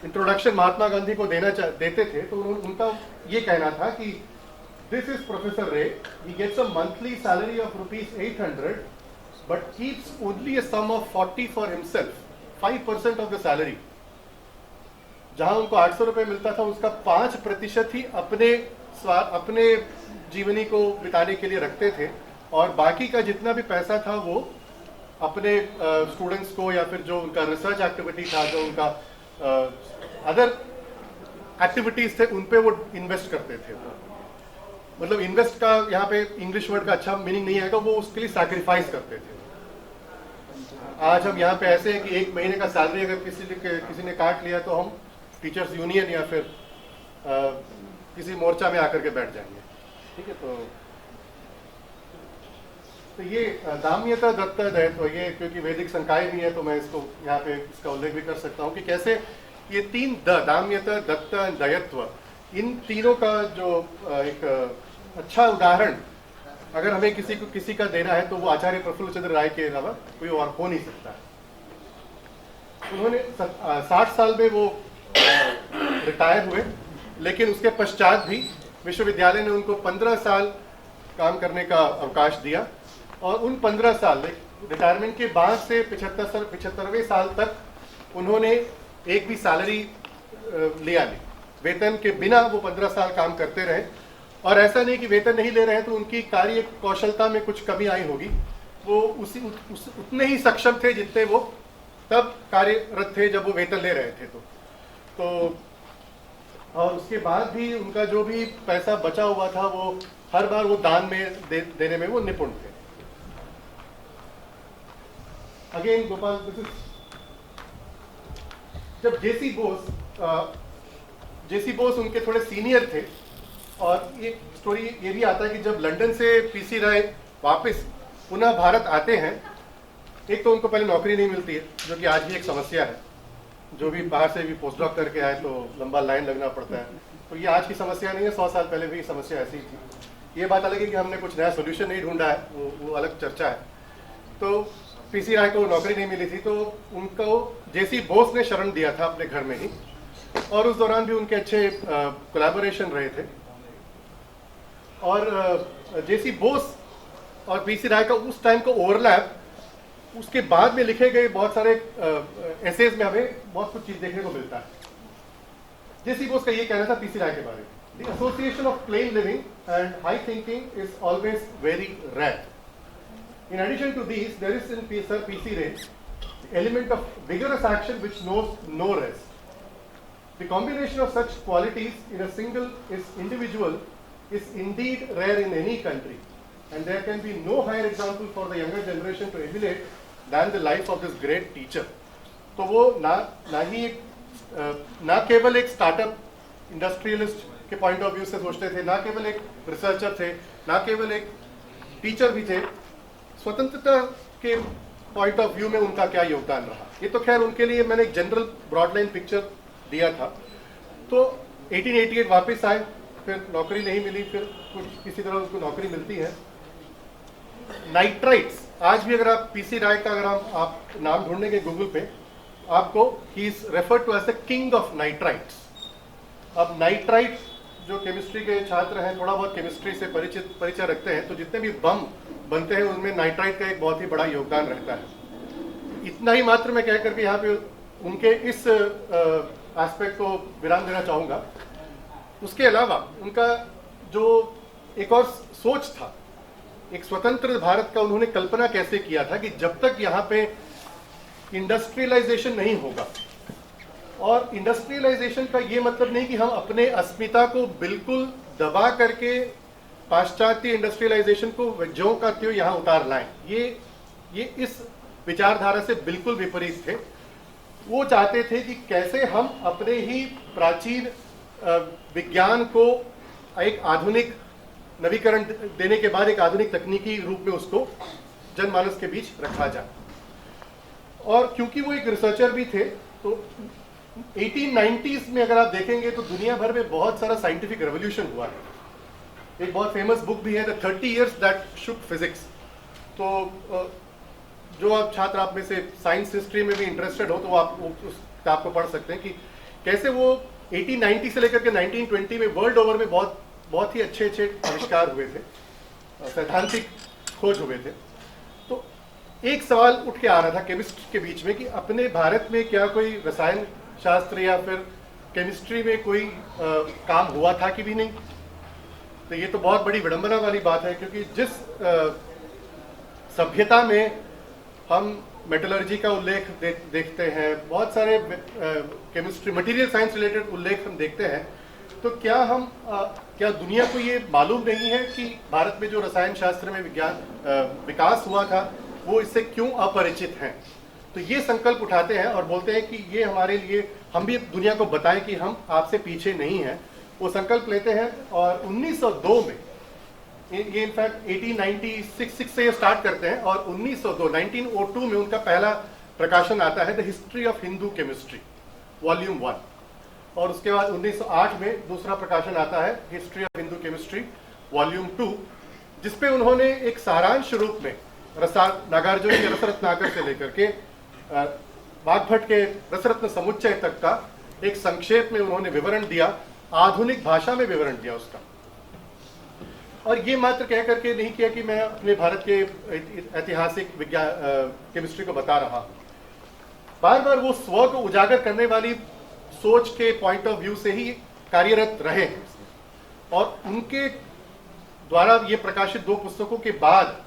इंट्रोडक्शन महात्मा गांधी को देते थे तो उनका ये कहना था कि this is professor Ray, he gets a monthly salary of ₹800 but keeps only a sum of 40 for himself, 5% of the salary. जहां उनको 800 रुपए मिलता था उसका 5% ही अपने जीवनी को बिताने के लिए रखते थे और बाकी का जितना भी पैसा था वो अपने स्टूडेंट्स को या फिर जो उनका रिसर्च एक्टिविटी था, जो उनका अदर एक्टिविटीज थे, उन पे वो इन्वेस्ट करते थे। मतलब इन्वेस्ट का यहाँ पे इंग्लिश वर्ड का अच्छा मीनिंग नहीं आएगा, वो उसके लिए सैक्रिफाइस करते थे। आज हम यहाँ पे ऐसे हैं कि 1 महीने का सैलरी अगर किसी ने काट लिया तो हम टीचर्स यूनियन या फिर किसी मोर्चा में आकर के बैठ जाएंगे, ठीक है। तो ये दाम्यता दत्ता दयत्व, ये क्योंकि वैदिक संकाय भी है तो मैं इसको यहाँ पे इसका उल्लेख भी कर सकता हूँ कि कैसे ये 3 दाम्यता दत्ता दयत्व, इन तीनों का जो एक अच्छा उदाहरण अगर हमें किसी का देना है तो वो आचार्य प्रफुल्ल चंद्र राय के अलावा कोई और हो नहीं सकता है। उन्होंने 60 साल में वो रिटायर हुए, लेकिन उसके पश्चात भी विश्वविद्यालय ने उनको 15 साल काम करने का अवकाश दिया और उन 15 साल रिटायरमेंट के बाद से 75वें साल तक उन्होंने एक भी सैलरी लिया नहीं, वेतन के बिना वो 15 साल काम करते रहे। और ऐसा नहीं कि वेतन नहीं ले रहे हैं तो उनकी कार्य कौशलता में कुछ कमी आई होगी, वो उतने ही सक्षम थे जितने वो तब कार्यरत थे जब वो वेतन ले रहे थे। तो और उसके बाद भी उनका जो भी पैसा बचा हुआ था वो हर बार वो दान में देने में वो निपुण थे। अगेन गोपाल, जब जेसी बोस उनके थोड़े सीनियर थे और ये स्टोरी ये भी आता है कि जब लंदन से पीसी राय वापस पुनः भारत आते हैं, एक तो उनको पहले नौकरी नहीं मिलती है जो कि आज भी एक समस्या है। जो भी बाहर से भी पोस्ट डॉक करके आए तो लंबा लाइन लगना पड़ता है, तो ये आज की समस्या नहीं है, 100 साल पहले भी समस्या ऐसी ही थी। ये बात अलग है कि हमने कुछ नया सोल्यूशन नहीं ढूंढा है, वो अलग चर्चा है। तो पीसी राय को नौकरी नहीं मिली थी तो उनको जेसी बोस ने शरण दिया था अपने घर में ही, और उस दौरान भी उनके अच्छे कोलैबोरेशन रहे थे। और जेसी बोस और पीसी राय का उस टाइम का ओवरलैप उसके बाद में लिखे गए बहुत सारे एसेज में हमें बहुत कुछ चीज देखने को मिलता है। जेसी बोस का ये कहना था पीसी राय के बारे में, the association of plain living and high thinking is always very rare. In addition to these, there is in Sir P.C. Ray the element of vigorous action which knows no rest. The combination of such qualities in a single individual is indeed rare in any country, and there can be no higher example for the younger generation to emulate than the life of this great teacher. तो वो ना ही ना केवल एक startup industrialist के point of view से सोचते थे, ना केवल एक रिसर्चर थे, ना केवल एक टीचर भी थे, स्वतंत्रता के पॉइंट ऑफ व्यू में उनका क्या योगदान रहा। ये तो खैर उनके लिए मैंने एक जनरल ब्रॉडलाइन पिक्चर दिया था। तो 1888 वापस आए, फिर नौकरी नहीं मिली, फिर कुछ किसी तरह उनको नौकरी मिलती है। नाइट्राइट्स, आज भी अगर आप पीसी राय का अगर आप नाम ढूंढेंगे गूगल पे, आपको he is referred to as the king of nitrites. अब नाइट्राइट जो केमिस्ट्री के छात्र हैं, थोड़ा बहुत केमिस्ट्री से परिचय रखते हैं, तो जितने भी बम बनते हैं उनमें नाइट्राइट का एक बहुत ही बड़ा योगदान रहता है। इतना ही मात्र मैं कह करके यहाँ पे उनके इस एस्पेक्ट को विराम देना चाहूँगा। उसके अलावा उनका जो एक और सोच था, एक स्वतंत्र भारत का उन्होंने कल्पना कैसे किया था कि जब तक यहाँ पे इंडस्ट्रियलाइजेशन नहीं होगा, और इंडस्ट्रियलाइजेशन का ये मतलब नहीं कि हम अपने अस्मिता को बिल्कुल दबा करके पाश्चात्य इंडस्ट्रियलाइजेशन को ज्यों का त्यों यहाँ उतार लाएं, ये इस विचारधारा से बिल्कुल विपरीत थे। वो चाहते थे कि कैसे हम अपने ही प्राचीन विज्ञान को एक आधुनिक नवीकरण देने के बाद एक आधुनिक तकनीकी रूप में उसको जनमानस के बीच रखा जाए। और क्योंकि वो एक रिसर्चर भी थे, तो 1890s में अगर आप देखेंगे तो दुनिया भर में बहुत सारा साइंटिफिक रेवोल्यूशन हुआ है। एक बहुत फेमस बुक भी है, the 30 Years That Shook Physics। तो जो आप छात्र आप में से साइंस हिस्ट्री में भी इंटरेस्टेड हो, तो वो आप उस किताब को पढ़ सकते हैं कि कैसे वो 1890 से लेकर के 1920 में वर्ल्ड ओवर में बहुत ही अच्छे आविष्कार हुए थे, सैद्धांतिक खोज हुए थे। तो एक सवाल उठ के आ रहा था केमिस्ट के बीच में कि अपने भारत में क्या कोई रसायन शास्त्र या फिर केमिस्ट्री में कोई काम हुआ था कि भी नहीं। तो ये तो बहुत बड़ी विडंबना वाली बात है, क्योंकि जिस सभ्यता में हम मेटलर्जी का उल्लेख देखते हैं, बहुत सारे केमिस्ट्री मटेरियल साइंस रिलेटेड उल्लेख हम देखते हैं, तो क्या दुनिया को ये मालूम नहीं है कि भारत में जो रसायन शास्त्र में विकास हुआ था वो इससे क्यों अपरिचित हैं। तो ये संकल्प उठाते हैं और बोलते हैं कि ये हमारे लिए, हम भी दुनिया को बताएं कि हम आपसे पीछे नहीं हैं। वो संकल्प लेते हैं और 1902 में, ये इनफैक्ट 1896 से ये स्टार्ट करते हैं, और 1902 में उनका पहला प्रकाशन आता है, the history of Hindu chemistry volume 1। और उसके बाद 1908 में दूसरा प्रकाशन आता है, history of Hindu chemistry volume 2, जिसपे उन्होंने एक सारांश रूप में नागार्जुन के रसरत्नाकर से लेकर के वाग्भट के रसरत्न समुच्चय तक का एक संक्षेप में उन्होंने विवरण दिया, आधुनिक भाषा में विवरण दिया उसका। और ये मात्र कह करके नहीं किया कि मैं अपने भारत के ऐतिहासिक विज्ञान केमिस्ट्री को बता रहा हूँ, बार बार वो स्व को उजागर करने वाली सोच के पॉइंट ऑफ व्यू से ही कार्यरत रहे हैं। और उनके द्वारा ये प्रकाशित 2 पुस्तकों के बाद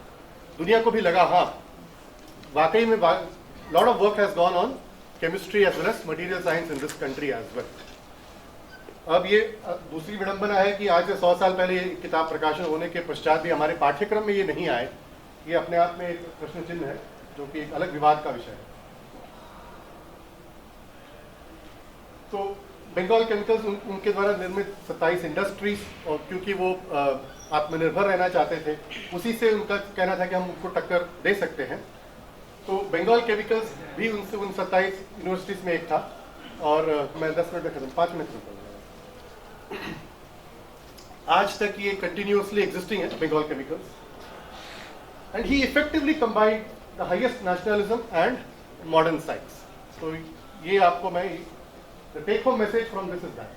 दुनिया को भी लगा, हाँ वाकई में lot of work has gone on chemistry as well as material science in this country as well. अब ये दूसरी विडंबना है कि आज से 100 साल पहले ये किताब प्रकाशन होने के पश्चात भी हमारे पाठ्यक्रम में ये नहीं आए। ये अपने आप में एक प्रश्न चिन्ह है, जो कि एक अलग विवाद का विषय है। तो बंगाल केमिकल्स उनके द्वारा निर्मित 27 इंडस्ट्रीज, और क्योंकि वो आत्मनिर्भर रहना चाहते थे, उसी से उनका कहना था कि हम उनको टक्कर दे सकते हैं। तो बंगाल केमिकल्स भी उनसे उन 27 यूनिवर्सिटीज में एक था। और मैं 10 मिनट में खत्म, 5 मिनट में खत्म। आज तक ये कंटिन्यूअसली एग्जिस्टिंग है Bengal chemicals, and he effectively combined the highest nationalism and modern science. तो ये आपको मैं the take home message from this is that.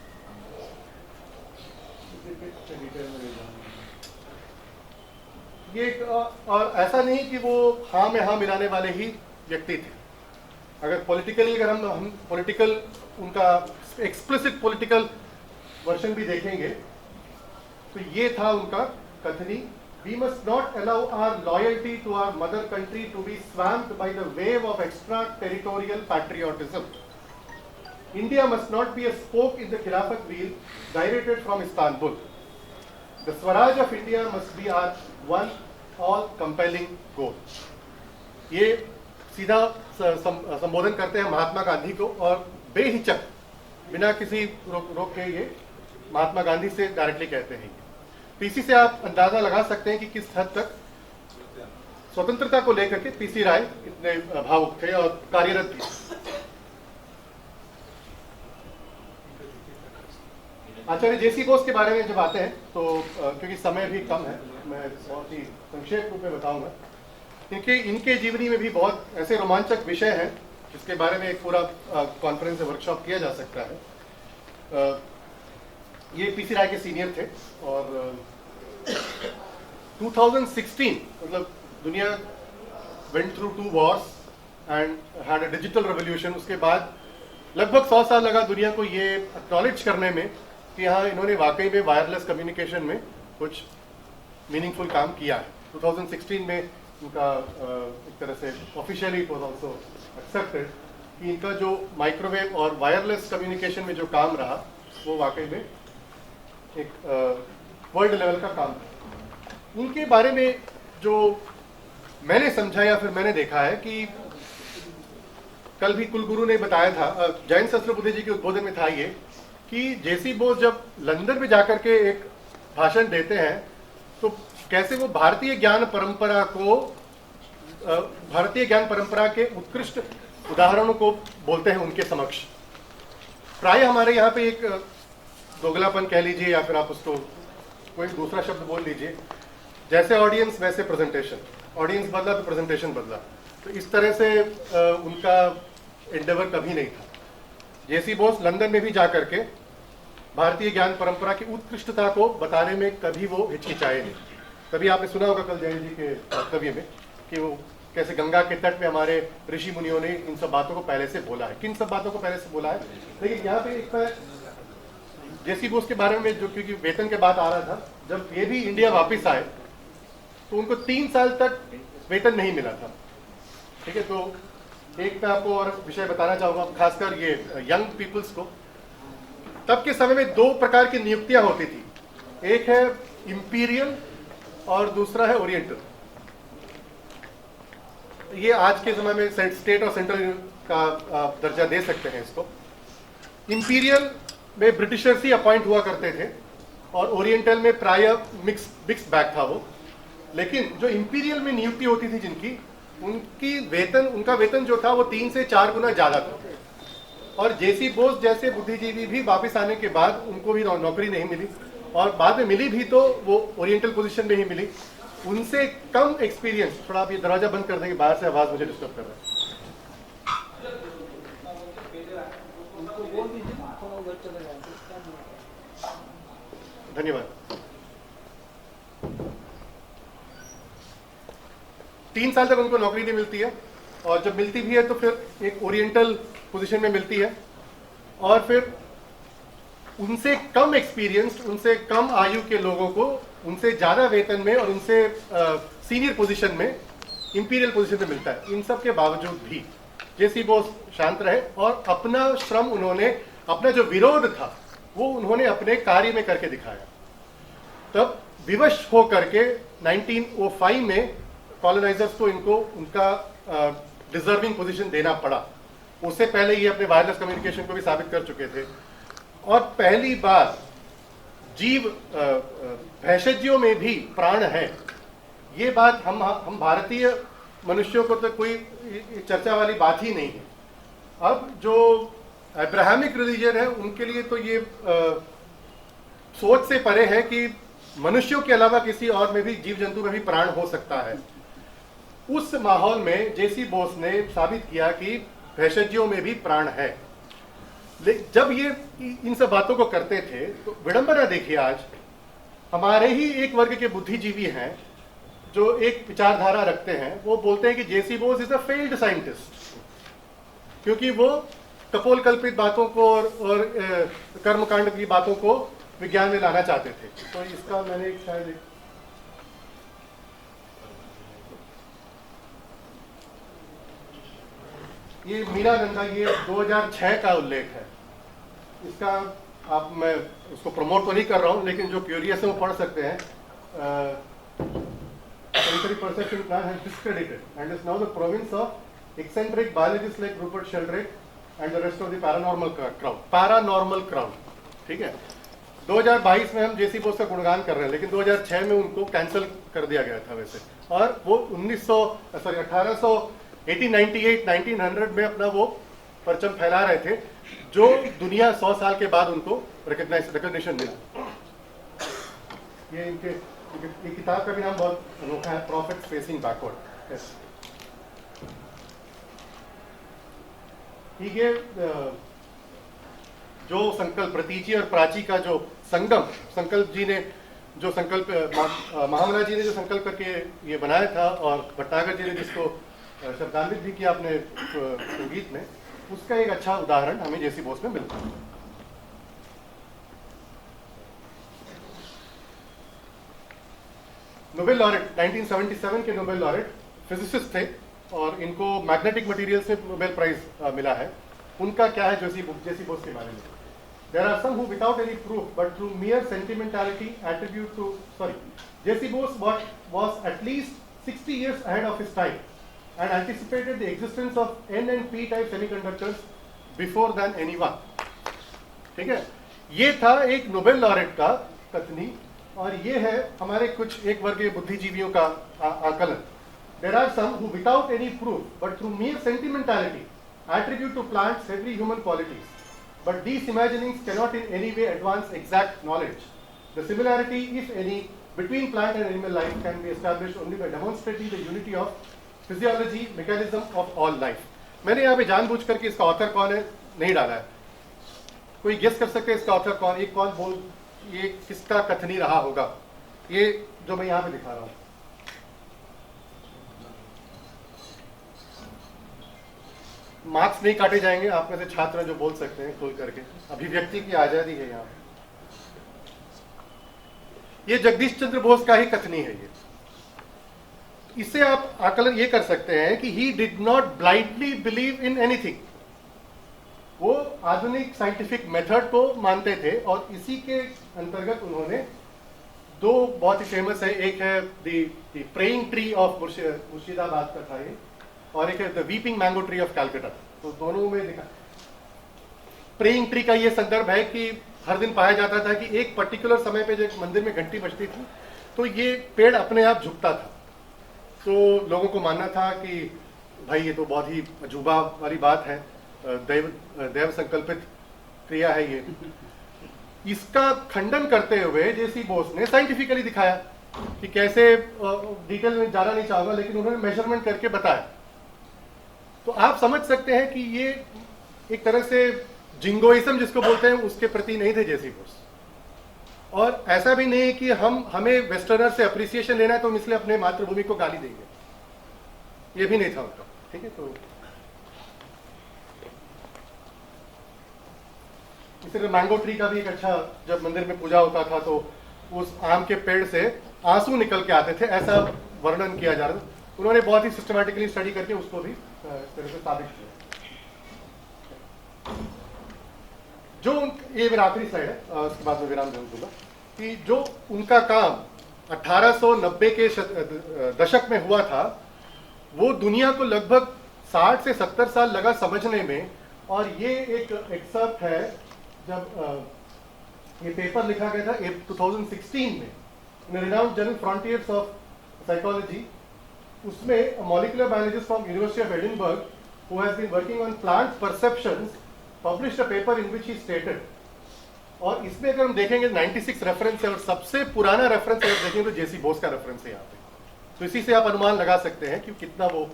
ये और ऐसा नहीं कि वो हाँ में हाँ मिलाने वाले ही व्यक्ति थे। अगर पॉलिटिकली अगर हम पॉलिटिकल उनका एक्सप्लिसिट पॉलिटिकल वर्जन भी देखेंगे तो ये था उनका कथनी, we must not allow our loyalty to our mother country to be swamped by the wave of extraterritorial patriotism. India must not be a spoke in the Khilafat wheel directed from Istanbul. The Swaraj of India must be our one all compelling goal. ये सीधा संबोधन करते हैं महात्मा गांधी को और बेहिचक बिना किसी रोक के ये महात्मा गांधी से डायरेक्टली कहते हैं। पीसी से आप अंदाजा लगा सकते हैं कि किस हद तक स्वतंत्रता को लेकर के पीसी राय इतने भावुक थे और कार्यरत भी। आचार्य जेसी बोस के बारे में जब आते हैं तो क्योंकि समय भी कम है मैं बहुत ही संक्षेप रूप में बताऊंगा, क्योंकि इनके जीवनी में भी बहुत ऐसे रोमांचक विषय हैं जिसके बारे में एक पूरा कॉन्फ्रेंस वर्कशॉप किया जा सकता है। ये पीसी राय के सीनियर थे और 2016 मतलब दुनिया went through 2 Wars and had a digital revolution. उसके बाद लगभग 100 साल लगा दुनिया को ये एक्नॉलेज करने में कि हाँ इन्होंने वाकई में वायरलेस कम्युनिकेशन में कुछ मीनिंगफुल काम किया है। 2016 में इनका एक तरह से officially it was also accepted कि इनका जो माइक्रोवेव और वायरलेस कम्युनिकेशन में जो काम रहा वो वाकई में एक वर्ल्ड लेवल का काम है। उनके बारे में जो मैंने समझा या फिर मैंने देखा है कि कल भी कुलगुरु ने बताया था, जैन सहस्त्र बुद्धे जी के उद्बोधन में था ये कि जेसी बोस जब लंदन में जाकर के एक भाषण देते हैं तो कैसे वो भारतीय ज्ञान परंपरा के उत्कृष्ट उदाहरणों को बोलते हैं उनके समक्ष। प्राय हमारे यहाँ पे एक दोगलापन कह लीजिए या फिर आप उसको कोई दूसरा शब्द बोल लीजिए, जैसे ऑडियंस वैसे प्रेजेंटेशन, ऑडियंस बदला तो प्रेजेंटेशन बदला, तो इस तरह से उनका एंडेवर कभी नहीं था। जेसी बोस लंदन में भी जाकर के भारतीय ज्ञान परंपरा की उत्कृष्टता को बताने में कभी वो हिचकिचाए नहीं। तभी आपने सुना होगा कल जैन जी के वक्तव्य में कि वो कैसे गंगा के तट में हमारे ऋषि मुनियों ने इन सब बातों को पहले से बोला है। किन सब बातों को पहले से बोला है? लेकिन यहाँ पे एक जेसी बोस के बारे में जो क्योंकि वेतन के बात आ रहा था, जब ये भी इंडिया वापस आए तो उनको 3 साल तक वेतन नहीं मिला था। ठीक है, तो एक मैं आपको और विषय बताना चाहूँगा, खासकर ये यंग पीपल्स को। तब के समय में 2 प्रकार की नियुक्तियां होती थी, एक है इंपीरियल और दूसरा है ओरिएंटल। ये आज के समय में स्टेट और सेंट्रल का दर्जा दे सकते हैं इसको। इंपीरियल में ब्रिटिशर्स ही अपॉइंट हुआ करते थे और ओरिएंटल में प्राय मिक्स बैग था वो। लेकिन जो इंपीरियल में नियुक्ति होती थी जिनकी, उनका वेतन जो था वो 3 से 4 गुना ज्यादा था। और जेसी बोस जैसे बुद्धिजीवी भी वापस आने के बाद उनको भी नौकरी नहीं मिली और बाद में मिली भी तो वो ओरिएंटल पोजीशन में ही मिली। उनसे कम एक्सपीरियंस, थोड़ा आप ये दरवाजा बंद कर देंगे, बाहर से आवाज मुझे डिस्टर्ब कर रहा है। धन्यवाद। 3 साल तक उनको नौकरी नहीं मिलती है और जब मिलती भी है तो फिर एक ओरिएंटल पोजीशन में मिलती है और फिर उनसे कम एक्सपीरियंस्ड, उनसे कम आयु के लोगों को उनसे ज़्यादा वेतन में और उनसे सीनियर पोजीशन में, इंपीरियल पोजीशन में मिलता है। इन सब के बावजूद भी जेसी बोस शांत रहे और अपना श्रम उन्होंने, अपना जो विरोध था वो उन्होंने अपने कार्य में करके दिखाया। तब विवश हो करके 1905 में कॉलोनाइजर्स को इनको उनका डिजर्विंग पोजीशन देना पड़ा। उससे पहले ये अपने वायरलेस कम्युनिकेशन को भी साबित कर चुके थे और पहली बार जीव भेषज्यों में भी प्राण है, ये बात हम भारतीय मनुष्यों को तो कोई चर्चा वाली बात ही नहीं है। अब जो अब्राहमिक रिलीजन है उनके लिए तो ये सोच से परे है कि मनुष्यों के अलावा किसी और में भी, जीव जंतु में भी प्राण हो सकता है। उस माहौल में जेसी बोस ने साबित किया कि भेषज्यों में भी प्राण है। जब ये इन सब बातों को करते थे तो विडंबना देखिए, आज हमारे ही एक वर्ग के बुद्धिजीवी हैं जो एक विचारधारा रखते हैं, वो बोलते हैं कि J C Bose is a failed scientist, क्योंकि वो कपोल कल्पित बातों को और कर्मकांड की बातों को विज्ञान में लाना चाहते थे। तो इसका मैंने शायद ये मीरा गंगा, ये 2006 का उल्लेख है। इसका मैं उसको प्रमोट तो नहीं कर रहा हूँ, लेकिन जो क्यूरियस है वो पढ़ सकते हैं। sensory perception plan has discredited and is now the province of eccentric biologists like Rupert Sheldrake and the rest of the paranormal crowd, ठीक है। 2022 में हम जेसी बोस का गुणगान कर रहे हैं, लेकिन 2006 में उनको कैंसिल कर दिया गया था वैसे, और वो 1898, 1900 में अपना वो परचम फैला रहे थे, जो दुनिया 100 साल के बाद उनको रिकॉग्निशन मिला। ये इनके ये किताब का भी नाम बहुत अनोखा है, प्रॉफिट्स फेसिंग बैकवर्ड। ठीक है, जो संकल्प प्रतीची और प्राची का जो संगम, संकल्प जी ने जो संकल्प महामना जी ने जो संकल्प करके ये बनाया था, और भट्टागर जी ने जिसको शब्दान्वित भी किया अपने संगीत में, उसका एक अच्छा उदाहरण हमें जेसी बोस में मिलता है। नोबेल लॉरेट 1977 के नोबेल लॉरेट फिजिसिस्ट थे, और इनको मैग्नेटिक मटेरियल से नोबेल प्राइज मिला है। उनका क्या है जेसी बोस के बारे में? There are some who, without any proof but through mere sentimentality, attribute to J.C. Bose was at least 60 years ahead of his time and anticipated the existence of N and P type semiconductors before than anyone. ठीक है, ये था एक Nobel laureate का कथनी, और ये है हमारे कुछ एक वर्ग के बुद्धिजीवियों का आकलन। There are some who, without any proof but through mere sentimentality, attribute to plants every human qualities. But these imaginings cannot in any way advance exact knowledge. The similarity, if any, between plant and animal life can be established only by demonstrating the unity of physiology, mechanism of all life. मैंने यहाँ पे जानबूझ करके इसका author कौन है नहीं डाला है। कोई गेस कर सकते हैं इसका ऑथर कौन? ये किसका कथनी रहा होगा? ये जो मैं यहाँ पे दिखा रहा हूँ, मार्क्स नहीं काटे जाएंगे, आप में से छात्र जो बोल सकते हैं खोल करके, अभिव्यक्ति की आजादी है यहाँ। ये जगदीश चंद्र बोस का ही कथनी है। ये इससे आप आकलन ये कर सकते हैं कि he did not blindly believe in anything. वो आधुनिक साइंटिफिक मेथड को मानते थे, और इसी के अंतर्गत उन्होंने दो बहुत ही फेमस है, एक है the praying tree of Murshidabad का था ये, और एक है the weeping mango tree of Calcutta. तो दोनों में दिखा, प्रेइंग ट्री का ये संदर्भ है कि हर दिन पाया जाता था कि एक पर्टिकुलर समय पे जब मंदिर में घंटी बजती थी तो ये पेड़ अपने आप झुकता था। तो लोगों को मानना था कि भाई ये तो बहुत ही अजूबा वाली बात है, दैव संकल्पित क्रिया है ये। इसका खंडन करते हुए जेसी बोस ने साइंटिफिकली दिखाया कि कैसे, डिटेल में जाना नहीं चाहूंगा, लेकिन उन्होंने मेजरमेंट करके बताया। तो आप समझ सकते हैं कि ये एक तरह से जिंगोइज्म जिसको बोलते हैं उसके प्रति नहीं थे जेसी बोस। और ऐसा भी नहीं कि हमें वेस्टर्नर से अप्रिसिएशन लेना है तो हम इसलिए अपने मातृभूमि को गाली देंगे, ये भी नहीं था उनका। ठीक है, तो इसी मैंगो ट्री का भी एक अच्छा, जब मंदिर में पूजा होता था तो उस आम के पेड़ से आंसू निकल के आते थे, ऐसा वर्णन किया जा रहा था। उन्होंने बहुत ही सिस्टमैटिकली स्टडी करके उसको भी इस तरह से साबित किया। जो ये मेरा आखिरी स्लाइड है, उसके बाद में विराम दूंगा, कि जो उनका काम 1890 के दशक में हुआ था, वो दुनिया को लगभग 60 से 70 साल लगा समझने में। और ये एक एक्सर्प्ट है, जब ये पेपर लिखा गया था 2016 में in renowned journal Frontiers of Psychology, उसमें molecular biologist from University of Edinburgh who has been working on plant perceptions published a paper in which he stated, और इसमें अगर हम देखेंगे 96 रेफरेंस है, और सबसे पुराना रेफरेंस अगर देखेंगे तो जेसी बोस का रेफरेंस है यहाँ पे। तो इसी से आप अनुमान लगा सकते हैं कि कितना वो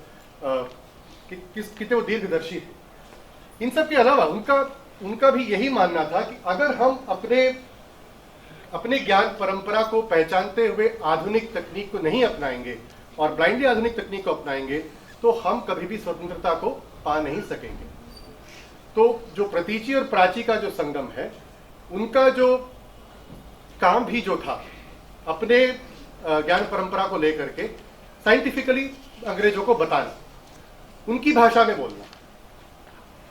कितने वो दीर्घदर्शी थे। इन सब के अलावा उनका भी यही मानना था कि अगर हम अपने ज्ञान परंपरा को पहचानते हुए आधुनिक तकनीक को नहीं अपनाएंगे और ब्लाइंडली आधुनिक तकनीक को अपनाएंगे तो हम कभी भी स्वतंत्रता को पा नहीं सकेंगे। तो जो प्रतीची और प्राची का जो संगम है, उनका जो काम भी जो था अपने ज्ञान परंपरा को लेकर के साइंटिफिकली अंग्रेजों को बताना, उनकी भाषा में बोलना,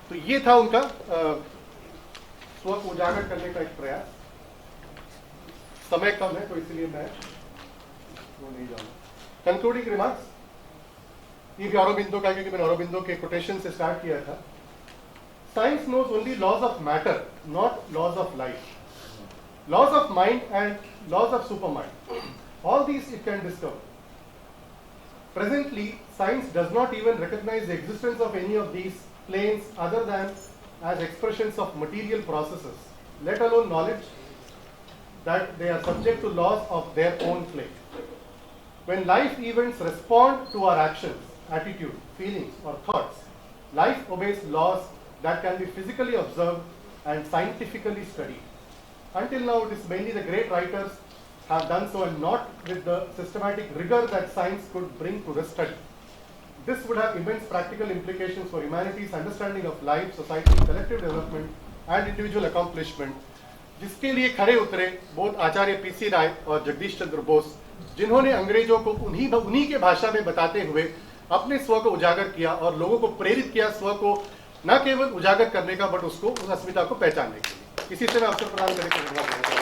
तो ये था उनका स्व को उजागर करने का एक प्रयास। समय कम है तो इसलिए मैं वो नहीं जाऊंगा। कंक्लूडिंग रिमार्क्स, ये भी औरोबिंदो का, क्योंकि मैंने औरोबिंदो के कोटेशन से स्टार्ट किया था। Science knows only laws of matter, not laws of life, laws of mind and laws of super mind, all these it can discover. Presently, science does not even recognize the existence of any of these planes other than as expressions of material processes, let alone knowledge that they are subject to laws of their own plane. When life events respond to our actions, attitude, feelings, or thoughts, life obeys laws that can be physically observed and scientifically studied. Until now, it is mainly the great writers have done so, and not with the systematic rigor that science could bring to the study. This would have immense practical implications for humanity's understanding of life, society, collective development, and individual accomplishment, जिसके लिए खड़े उतरे बोध आचार्य PC राय और जगदीश चंद्र बोस, जिन्होंने अंग्रेजों को उन्हीं के भाषा में बताते हुए अपने स्व को उजागर किया और लोगों को प्रेरित किया स्व को न केवल उजागर करने का, बट उसको उस अस्मिता को पहचानने के लिए। इसी से मैं अवसर प्रदान करने के लिए